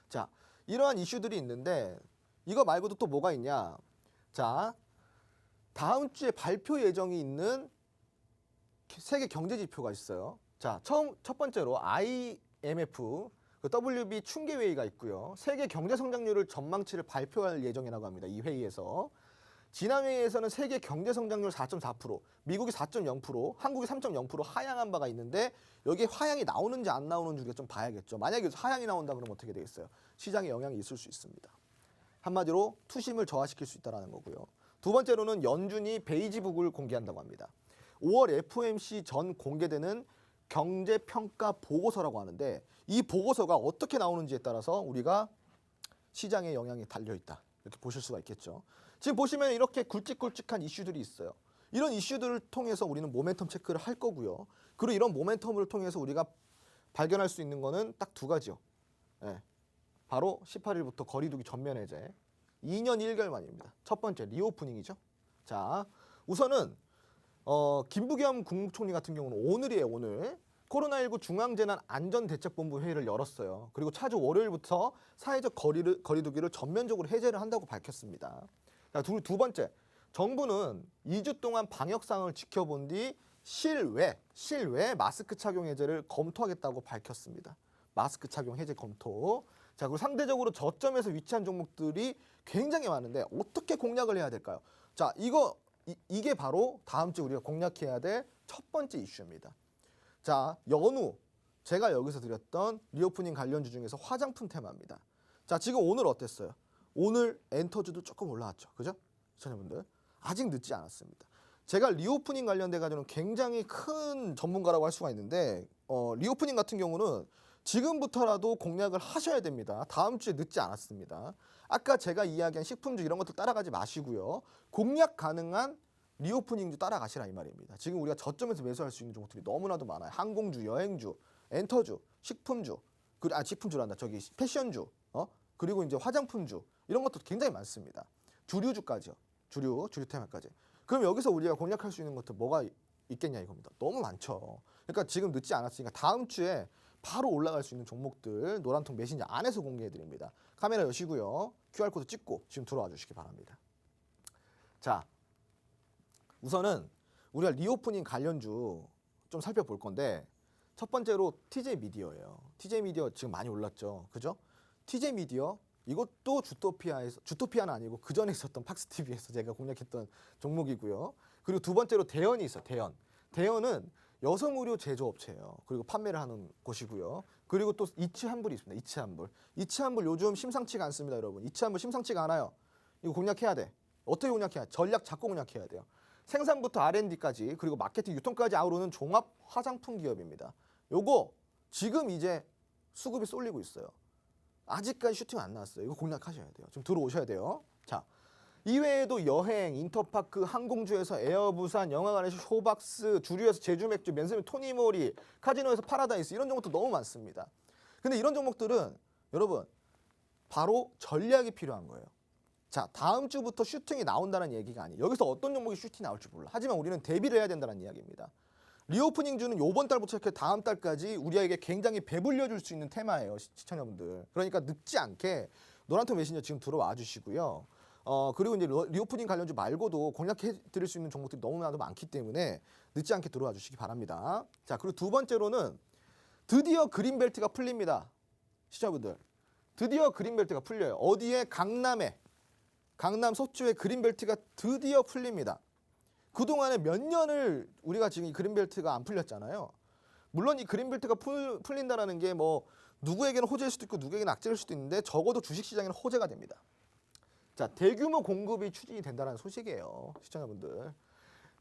[SPEAKER 1] 자, 이러한 이슈들이 있는데 이거 말고도 또 뭐가 있냐? 자, 다음 주에 발표 예정이 있는 세계 경제 지표가 있어요. 자, 첫 번째로 IMF WB 충계 회의가 있고요. 세계 경제 성장률을 전망치를 발표할 예정이라고 합니다. 이 회의에서. 지난 회의에서는 세계 경제 성장률 4.4%, 미국이 4.0%, 한국이 3.0% 하향한 바가 있는데 여기에 하향이 나오는지 안 나오는지 우리가 좀 봐야겠죠. 만약에 하향이 나온다 그러면 어떻게 되겠어요? 시장에 영향이 있을 수 있습니다. 한마디로 투심을 저하시킬 수 있다는 거고요. 두 번째로는 연준이 베이지북을 공개한다고 합니다. 5월 FOMC 전 공개되는 경제평가 보고서라고 하는데 이 보고서가 어떻게 나오는지에 따라서 우리가 시장에 영향이 달려있다. 이렇게 보실 수가 있겠죠. 지금 보시면 이렇게 굵직굵직한 이슈들이 있어요. 이런 이슈들을 통해서 우리는 모멘텀 체크를 할 거고요. 그리고 이런 모멘텀을 통해서 우리가 발견할 수 있는 거는 딱 두 가지요. 네. 바로 18일부터 거리두기 전면 해제. 2년 1개월 만입니다. 첫 번째 리오프닝이죠. 자, 우선은 김부겸 국무총리 같은 경우는 오늘이에요. 오늘 코로나19 중앙재난안전대책본부 회의를 열었어요. 그리고 차주 월요일부터 사회적 거리두기를 전면적으로 해제를 한다고 밝혔습니다. 자, 두 번째, 정부는 2주 동안 방역상을 지켜본 뒤 실외 마스크 착용 해제를 검토하겠다고 밝혔습니다. 마스크 착용 해제 검토. 자, 그리고 상대적으로 저점에서 위치한 종목들이 굉장히 많은데 어떻게 공략을 해야 될까요? 자, 이게 바로 다음 주 우리가 공략해야 될 첫 번째 이슈입니다. 자, 연우 제가 여기서 드렸던 리오프닝 관련주 중에서 화장품 테마입니다. 자, 지금 오늘 어땠어요? 오늘 엔터주도 조금 올라왔죠. 그죠? 시청자분들 아직 늦지 않았습니다. 제가 리오프닝 관련돼 가지고는 굉장히 큰 전문가라고 할 수가 있는데 리오프닝 같은 경우는 지금부터라도 공략을 하셔야 됩니다. 다음 주에 늦지 않았습니다. 아까 제가 이야기한 식품주 이런 것도 따라가지 마시고요. 공략 가능한 리오프닝주 따라가시라 이 말입니다. 지금 우리가 저점에서 매수할 수 있는 종목들이 너무나도 많아요. 항공주, 여행주, 엔터주, 식품주, 식품주란다. 저기 패션주, 그리고 이제 화장품주 이런 것도 굉장히 많습니다. 주류주까지요. 주류 테마까지. 그럼 여기서 우리가 공략할 수 있는 것들 뭐가 있겠냐 이겁니다. 너무 많죠. 그러니까 지금 늦지 않았으니까 다음 주에 바로 올라갈 수 있는 종목들 노란통 메신저 안에서 공개해 드립니다. 카메라 여시고요. QR코드 찍고 지금 들어와 주시기 바랍니다. 자, 우선은 우리가 리오프닝 관련주 좀 살펴볼 건데 첫 번째로 TJ 미디어예요. TJ 미디어 지금 많이 올랐죠. 그죠? TJ 미디어 이것도 주토피아는 아니고 그 전에 있었던 팍스TV에서 제가 공략했던 종목이고요. 그리고 두 번째로 대연이 있어요. 대연은 여성 의료 제조업체예요. 그리고 판매를 하는 곳이고요. 그리고 또 이치환불이 있습니다. 이치환불 요즘 심상치가 않습니다, 여러분. 이치환불 심상치가 않아요. 이거 공략해야 돼. 어떻게 공략해야 돼? 전략 잡고 공략해야 돼요. 생산부터 R&D까지 그리고 마케팅, 유통까지 아우르는 종합 화장품 기업입니다. 요거 지금 이제 수급이 쏠리고 있어요. 아직까지 슈팅 안 나왔어요. 이거 공략하셔야 돼요. 지금 들어오셔야 돼요. 자, 이외에도 여행, 인터파크, 항공주에서 에어부산, 영화관에서 쇼박스, 주류에서 제주맥주, 면세점 토니모리, 카지노에서 파라다이스 이런 종목도 너무 많습니다. 근데 이런 종목들은 여러분 바로 전략이 필요한 거예요. 자, 다음 주부터 슈팅이 나온다는 얘기가 아니에요. 여기서 어떤 종목이 슈팅이 나올지 몰라. 하지만 우리는 대비를 해야 된다는 이야기입니다. 리오프닝주는 요번 달부터 이렇게 다음 달까지 우리에게 굉장히 배불려 줄 수 있는 테마예요. 시청자분들. 그러니까 늦지 않게 노란통 메신저 지금 들어와 주시고요. 그리고 이제 리오프닝 관련주 말고도 공략해 드릴 수 있는 종목들이 너무나도 많기 때문에 늦지 않게 들어와 주시기 바랍니다. 자, 그리고 두 번째로는 드디어 그린벨트가 풀립니다. 시청자분들. 드디어 그린벨트가 풀려요. 어디에? 강남 서초의 그린벨트가 드디어 풀립니다. 그동안에 몇 년을 우리가 지금 이 그린벨트가 안 풀렸잖아요. 물론 이 그린벨트가 풀린다는 게 뭐 누구에게는 호재일 수도 있고 누구에게는 악재일 수도 있는데 적어도 주식시장에는 호재가 됩니다. 자, 대규모 공급이 추진이 된다는 소식이에요. 시청자분들.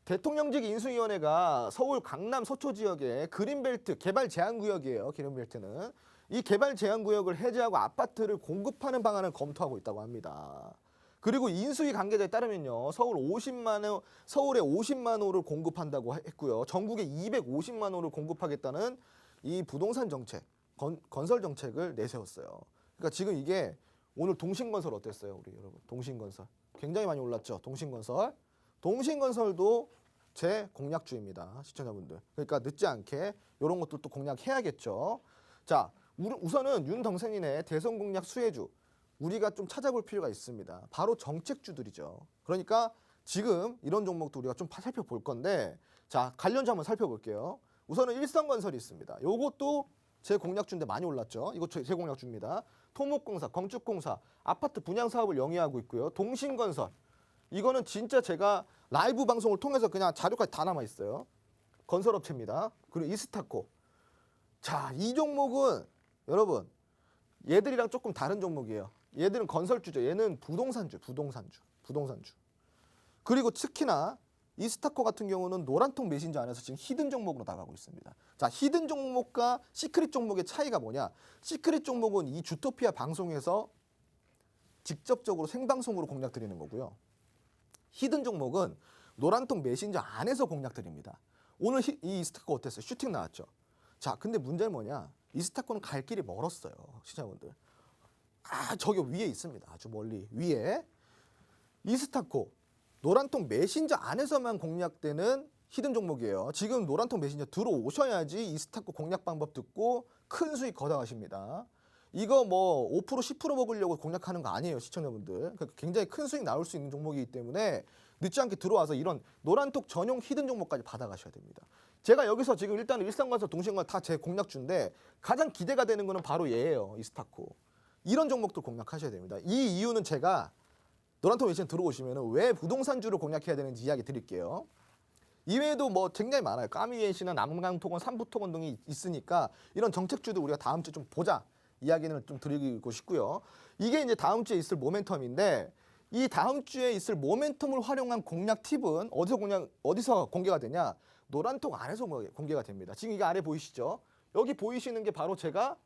[SPEAKER 1] 대통령직 인수위원회가 서울 강남 서초 지역의 그린벨트 개발 제한구역이에요. 그린벨트는. 이 개발 제한구역을 해제하고 아파트를 공급하는 방안을 검토하고 있다고 합니다. 그리고 인수위 관계자에 따르면요. 서울에 50만 호를 공급한다고 했고요. 전국에 250만 호를 공급하겠다는 이 부동산 정책, 건설 정책을 내세웠어요. 그러니까 지금 이게 오늘 동신건설 어땠어요, 우리 여러분? 동신건설 굉장히 많이 올랐죠. 동신건설도 제 공략주입니다, 시청자분들. 그러니까 늦지 않게 이런 것들도 공략해야겠죠. 자, 우선은 윤덕생인의 대선 공략 수혜주 우리가 좀 찾아볼 필요가 있습니다. 바로 정책주들이죠. 그러니까 지금 이런 종목도 우리가 좀 살펴볼 건데, 자, 관련주 한번 살펴볼게요. 우선은 일성건설이 있습니다. 요것도 제 공략주인데 많이 올랐죠. 이거 제 공략주입니다. 토목공사, 건축공사, 아파트 분양 사업을 영위하고 있고요. 동신건설. 이거는 진짜 제가 라이브 방송을 통해서 그냥 자료까지 다 남아 있어요. 건설업체입니다. 그리고 이스타코. 자, 이 종목은 여러분 얘들이랑 조금 다른 종목이에요. 얘들은 건설주죠. 얘는 부동산주. 그리고 특히나 이스타코 같은 경우는 노란통 메신저 안에서 지금 히든 종목으로 나가고 있습니다. 자, 히든 종목과 시크릿 종목의 차이가 뭐냐? 시크릿 종목은 이 주토피아 방송에서 직접적으로 생방송으로 공략 드리는 거고요. 히든 종목은 노란통 메신저 안에서 공략 드립니다. 오늘 이 이스타코 어땠어요? 슈팅 나왔죠. 자, 근데 문제는 뭐냐? 이스타코는 갈 길이 멀었어요. 시청자분들. 저기 위에 있습니다. 아주 멀리 위에. 이스타코 노란통 메신저 안에서만 공략되는 히든 종목이에요. 지금 노란통 메신저 들어오셔야지 이스타코 공략 방법 듣고 큰 수익 거둬가십니다. 이거 뭐 5% 10% 먹으려고 공략하는 거 아니에요, 시청자분들. 그러니까 굉장히 큰 수익 나올 수 있는 종목이기 때문에 늦지 않게 들어와서 이런 노란톡 전용 히든 종목까지 받아가셔야 됩니다. 제가 여기서 지금 일단 일상관사 동시간관 다 제 공략주인데 가장 기대가 되는 거는 바로 얘예요, 이스타코. 이런 종목들 공략하셔야 됩니다. 이 이유는 제가 노란톡 메신저 들어오시면 왜 부동산주를 공략해야 되는지 이야기 드릴게요. 이외에도 뭐 굉장히 많아요. 까미웨이시나 남강토건, 삼부토건 등이 있으니까 이런 정책주도 우리가 다음 주에 좀 보자 이야기는 좀 드리고 싶고요. 이게 이제 다음 주에 있을 모멘텀인데 이 다음 주에 있을 모멘텀을 활용한 공략 팁은 어디서 공개가 되냐? 노란톡 안에서 공개가 됩니다. 지금 이게 아래 보이시죠? 여기 보이시는 게 바로 제가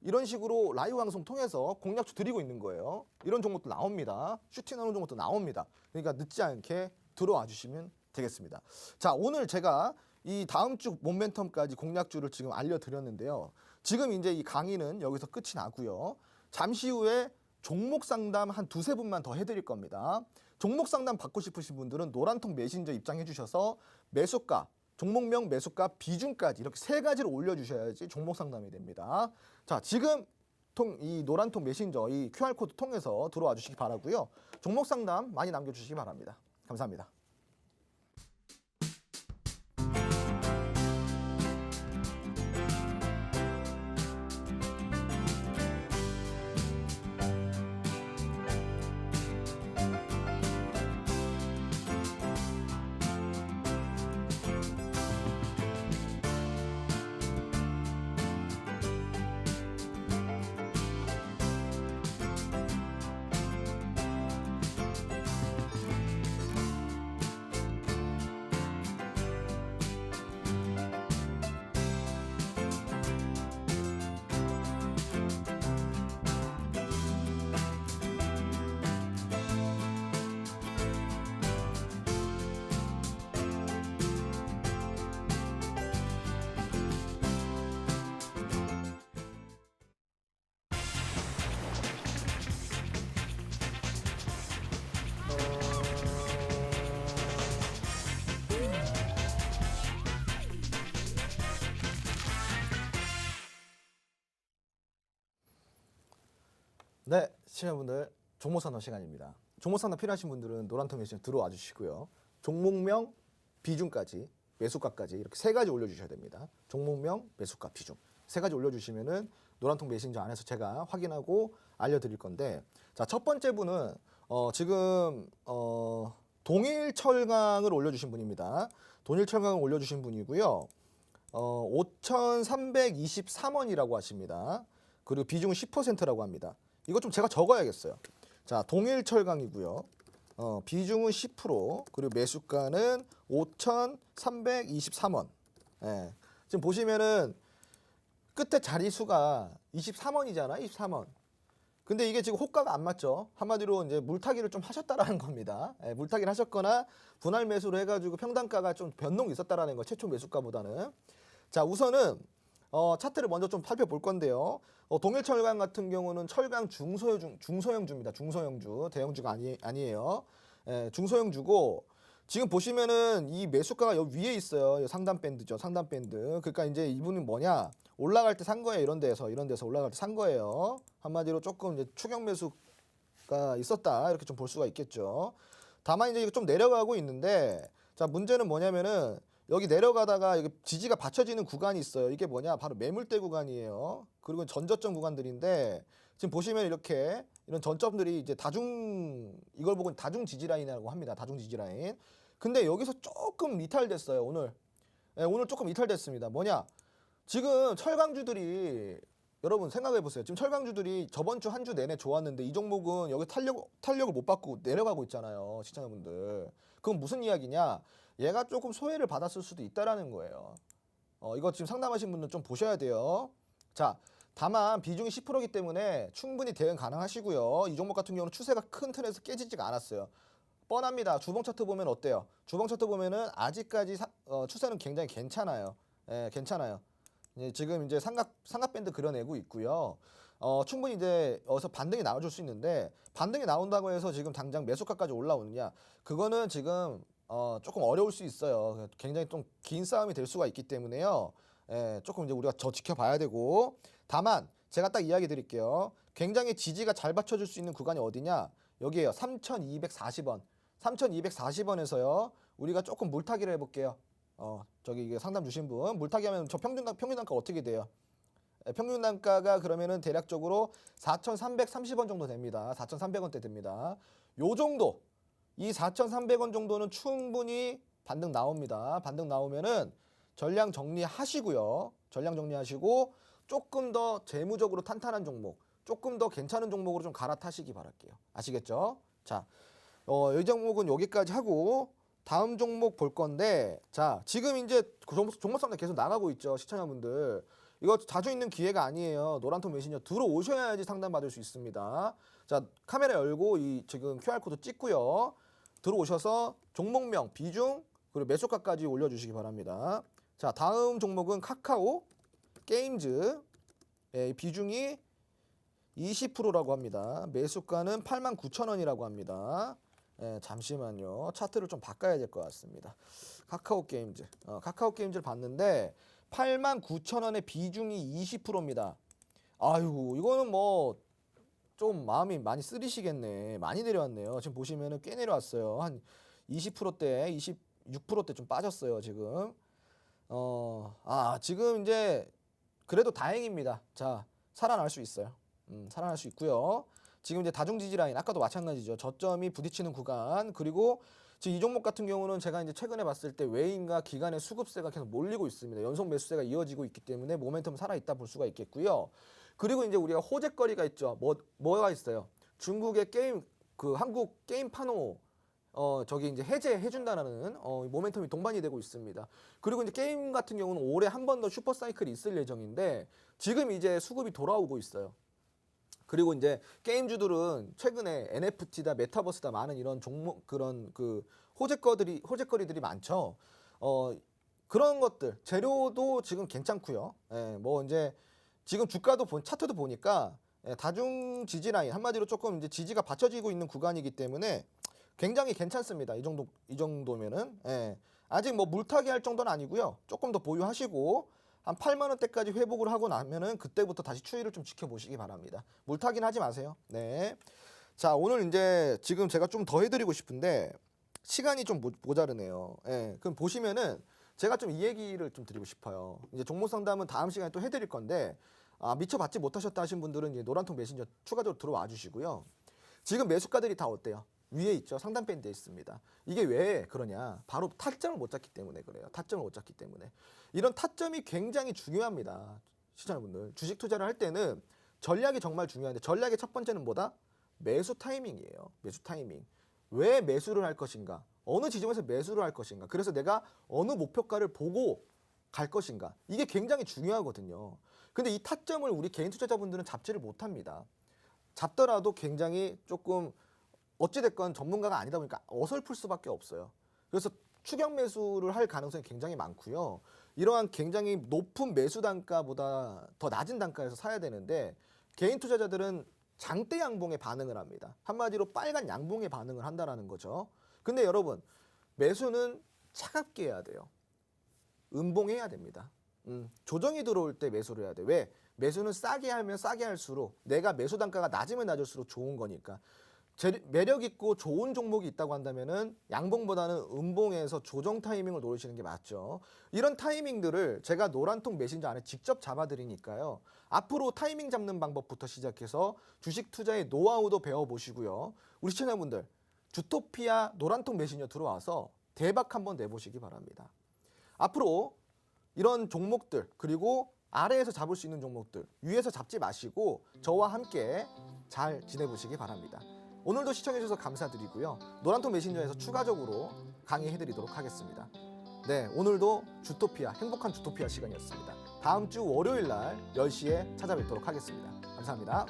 [SPEAKER 1] 이런 식으로 라이브 방송 통해서 공략주 드리고 있는 거예요. 이런 종목도 나옵니다. 슈팅하는 종목도 나옵니다. 그러니까 늦지 않게 들어와 주시면 되겠습니다. 자, 오늘 제가 이 다음 주 모멘텀까지 공략주를 지금 알려드렸는데요. 지금 이제 이 강의는 여기서 끝이 나고요. 잠시 후에 종목 상담 한 두세 분만 더 해드릴 겁니다. 종목 상담 받고 싶으신 분들은 노란통 메신저 입장해 주셔서 매수가, 종목명, 매수가, 비중까지 이렇게 세 가지를 올려주셔야지 종목 상담이 됩니다. 자, 지금 이 노란통 메신저 이 QR코드 통해서 들어와 주시기 바라고요. 종목 상담 많이 남겨주시기 바랍니다. 감사합니다. 네, 시청자분들 종목 상담 시간입니다. 종목 상담 필요하신 분들은 노란통 메신저 들어와 주시고요. 종목명, 비중까지, 매수가까지 이렇게 세 가지 올려주셔야 됩니다. 종목명, 매수가, 비중 세 가지 올려주시면은 노란통 메신저 안에서 제가 확인하고 알려드릴 건데, 자, 첫 번째 분은 지금 동일철강을 올려주신 분입니다. 동일철강을 올려주신 분이고요. 5,323원이라고 하십니다. 그리고 비중은 10%라고 합니다. 이거 좀 제가 적어야겠어요. 자, 동일철강이고요. 비중은 10%, 그리고 매수가는 5,323원. 예. 지금 보시면은 끝에 자리수가 23원이잖아, 23원. 근데 이게 지금 호가가 안 맞죠. 한마디로 이제 물타기를 좀 하셨다라는 겁니다. 예, 물타기를 하셨거나 분할 매수를 해가지고 평단가가 좀 변동이 있었다라는 거, 최초 매수가보다는. 자, 우선은 차트를 먼저 좀 살펴볼 건데요. 동일철강 같은 경우는 철강 중소형주입니다. 중소형주, 대형주가 아니에요. 예, 중소형주고 지금 보시면은 이 매수가가 여기 위에 있어요. 상단 밴드죠. 상단 밴드. 그러니까 이제 이분은 뭐냐? 올라갈 때 산 거예요. 이런 데서 올라갈 때 산 거예요. 한마디로 조금 이제 추격 매수가 있었다. 이렇게 좀 볼 수가 있겠죠. 다만 이제 이거 좀 내려가고 있는데, 자, 문제는 뭐냐면은 여기 내려가다가 여기 지지가 받쳐지는 구간이 있어요. 이게 뭐냐? 바로 매물대 구간이에요. 그리고 전저점 구간들인데 지금 보시면 이렇게 이런 전점들이 이제 이걸 보고 다중 지지 라인이라고 합니다. 다중 지지 라인. 근데 여기서 조금 이탈됐어요. 오늘. 네, 오늘 조금 이탈됐습니다. 뭐냐? 지금 철강주들이 여러분 생각해 보세요. 지금 철강주들이 저번 주 한 주 내내 좋았는데 이 종목은 여기 탄력을 못 받고 내려가고 있잖아요. 시청자분들. 그건 무슨 이야기냐? 얘가 조금 소외를 받았을 수도 있다라는 거예요. 이거 지금 상담하신 분들 좀 보셔야 돼요. 자, 다만 비중이 10%이기 때문에 충분히 대응 가능하시고요. 이 종목 같은 경우는 추세가 큰 틀에서 깨지지가 않았어요. 뻔합니다. 주봉 차트 보면 어때요? 주봉 차트 보면은 아직까지 추세는 굉장히 괜찮아요. 예, 괜찮아요. 지금 이제 삼각 밴드 그려내고 있고요. 충분히 이제 어서 반등이 나와줄 수 있는데 반등이 나온다고 해서 지금 당장 매수가까지 올라오느냐? 그거는 지금 조금 어려울 수 있어요. 굉장히 좀 긴 싸움이 될 수가 있기 때문에요. 예, 조금 이제 우리가 저 지켜봐야 되고 다만 제가 딱 이야기 드릴게요. 굉장히 지지가 잘 받쳐줄 수 있는 구간이 어디냐? 여기에요. 3,240원. 3,240원에서요. 우리가 조금 물타기를 해볼게요. 저기 이게 상담 주신 분 물타기 하면 저 평균 단가 어떻게 돼요? 평균 단가가 그러면은 대략적으로 4,330원 정도 됩니다. 4,300원대 됩니다. 요 정도 이 4,300원 정도는 충분히 반등 나옵니다. 반등 나오면은 전량 정리하시고요. 전량 정리하시고 조금 더 재무적으로 탄탄한 종목, 조금 더 괜찮은 종목으로 좀 갈아타시기 바랄게요. 아시겠죠? 자, 이 종목은 여기까지 하고 다음 종목 볼 건데, 자, 지금 이제 종목 상담 계속 나가고 있죠, 시청자분들. 이거 자주 있는 기회가 아니에요. 노란통 메신저 들어오셔야지 상담 받을 수 있습니다. 자, 카메라 열고 이 지금 QR코드 찍고요. 들어오셔서 종목명, 비중, 그리고 매수가까지 올려주시기 바랍니다. 자, 다음 종목은 카카오 게임즈. 비중이 20%라고 합니다. 매수가는 89,000원이라고 합니다. 잠시만요. 차트를 좀 바꿔야 될 것 같습니다. 카카오 게임즈. 카카오 게임즈를 봤는데 89,000원의 비중이 20%입니다. 아유, 이거는 뭐 좀 마음이 많이 쓰리시겠네. 많이 내려왔네요. 지금 보시면은 꽤 내려왔어요. 한 20%대, 26%대 좀 빠졌어요, 지금. 지금 이제 그래도 다행입니다. 자, 살아날 수 있어요. 살아날 수 있고요. 지금 이제 다중 지지 라인 아까도 마찬가지죠. 저점이 부딪히는 구간, 그리고 지금 이 종목 같은 경우는 제가 이제 최근에 봤을 때 외인과 기관의 수급세가 계속 몰리고 있습니다. 연속 매수세가 이어지고 있기 때문에 모멘텀 살아 있다 볼 수가 있겠고요. 그리고 이제 우리가 호재거리가 있죠. 뭐가 있어요? 중국의 게임 한국 게임 파노 저기 이제 해제해 준다는 모멘텀이 동반이 되고 있습니다. 그리고 이제 게임 같은 경우는 올해 한 번 더 슈퍼 사이클이 있을 예정인데 지금 이제 수급이 돌아오고 있어요. 그리고 이제 게임주들은 최근에 NFT다, 메타버스다 많은 이런 종목 그런 호재거리들이 많죠. 그런 것들 재료도 지금 괜찮고요. 뭐 이제 지금 주가도 차트도 보니까 다중 지지 라인 한마디로 조금 이제 지지가 받쳐지고 있는 구간이기 때문에 굉장히 괜찮습니다. 이 정도면은 아직 뭐 물타기 할 정도는 아니고요. 조금 더 보유하시고 한 8만 원대까지 회복을 하고 나면은 그때부터 다시 추이를 좀 지켜보시기 바랍니다. 물타기는 하지 마세요. 네. 자, 오늘 이제 지금 제가 좀 더 해드리고 싶은데 시간이 좀 모자르네요. 그럼 보시면은 제가 좀 이 얘기를 좀 드리고 싶어요. 이제 종목 상담은 다음 시간에 또 해드릴 건데 미처 받지 못하셨다 하신 분들은 이제 노란통 메신저 추가적으로 들어와 주시고요. 지금 매수가들이 다 어때요? 위에 있죠. 상단 밴드에 있습니다. 이게 왜 그러냐? 바로 타점을 못 잡기 때문에 그래요. 타점을 못 잡기 때문에. 이런 타점이 굉장히 중요합니다. 시청자분들. 주식 투자를 할 때는 전략이 정말 중요한데 전략의 첫 번째는 뭐다? 매수 타이밍이에요. 매수 타이밍. 왜 매수를 할 것인가? 어느 지점에서 매수를 할 것인가? 그래서 내가 어느 목표가를 보고 갈 것인가? 이게 굉장히 중요하거든요. 근데 이 타점을 우리 개인 투자자분들은 잡지를 못합니다. 잡더라도 굉장히 조금 어찌됐건 전문가가 아니다 보니까 어설플 수밖에 없어요. 그래서 추격 매수를 할 가능성이 굉장히 많고요. 이러한 굉장히 높은 매수 단가보다 더 낮은 단가에서 사야 되는데 개인 투자자들은 장대 양봉에 반응을 합니다. 한마디로 빨간 양봉에 반응을 한다라는 거죠. 근데 여러분, 매수는 차갑게 해야 돼요. 음봉해야 됩니다. 조정이 들어올 때 매수를 해야 돼. 왜? 매수는 싸게 하면 싸게 할수록 내가 매수 단가가 낮으면 낮을수록 좋은 거니까. 매력 있고 좋은 종목이 있다고 한다면은 양봉보다는 음봉에서 조정 타이밍을 노리시는 게 맞죠. 이런 타이밍들을 제가 노란통 메신저 안에 직접 잡아드리니까요. 앞으로 타이밍 잡는 방법부터 시작해서 주식 투자의 노하우도 배워보시고요. 우리 시청자분들 주토피아 노란통 메신저 들어와서 대박 한번 내보시기 바랍니다. 앞으로 이런 종목들 그리고 아래에서 잡을 수 있는 종목들 위에서 잡지 마시고 저와 함께 잘 지내보시기 바랍니다. 오늘도 시청해주셔서 감사드리고요. 노란통 메신저에서 추가적으로 강의해드리도록 하겠습니다. 네, 오늘도 주토피아, 행복한 주토피아 시간이었습니다. 다음 주 월요일 날 10시에 찾아뵙도록 하겠습니다. 감사합니다.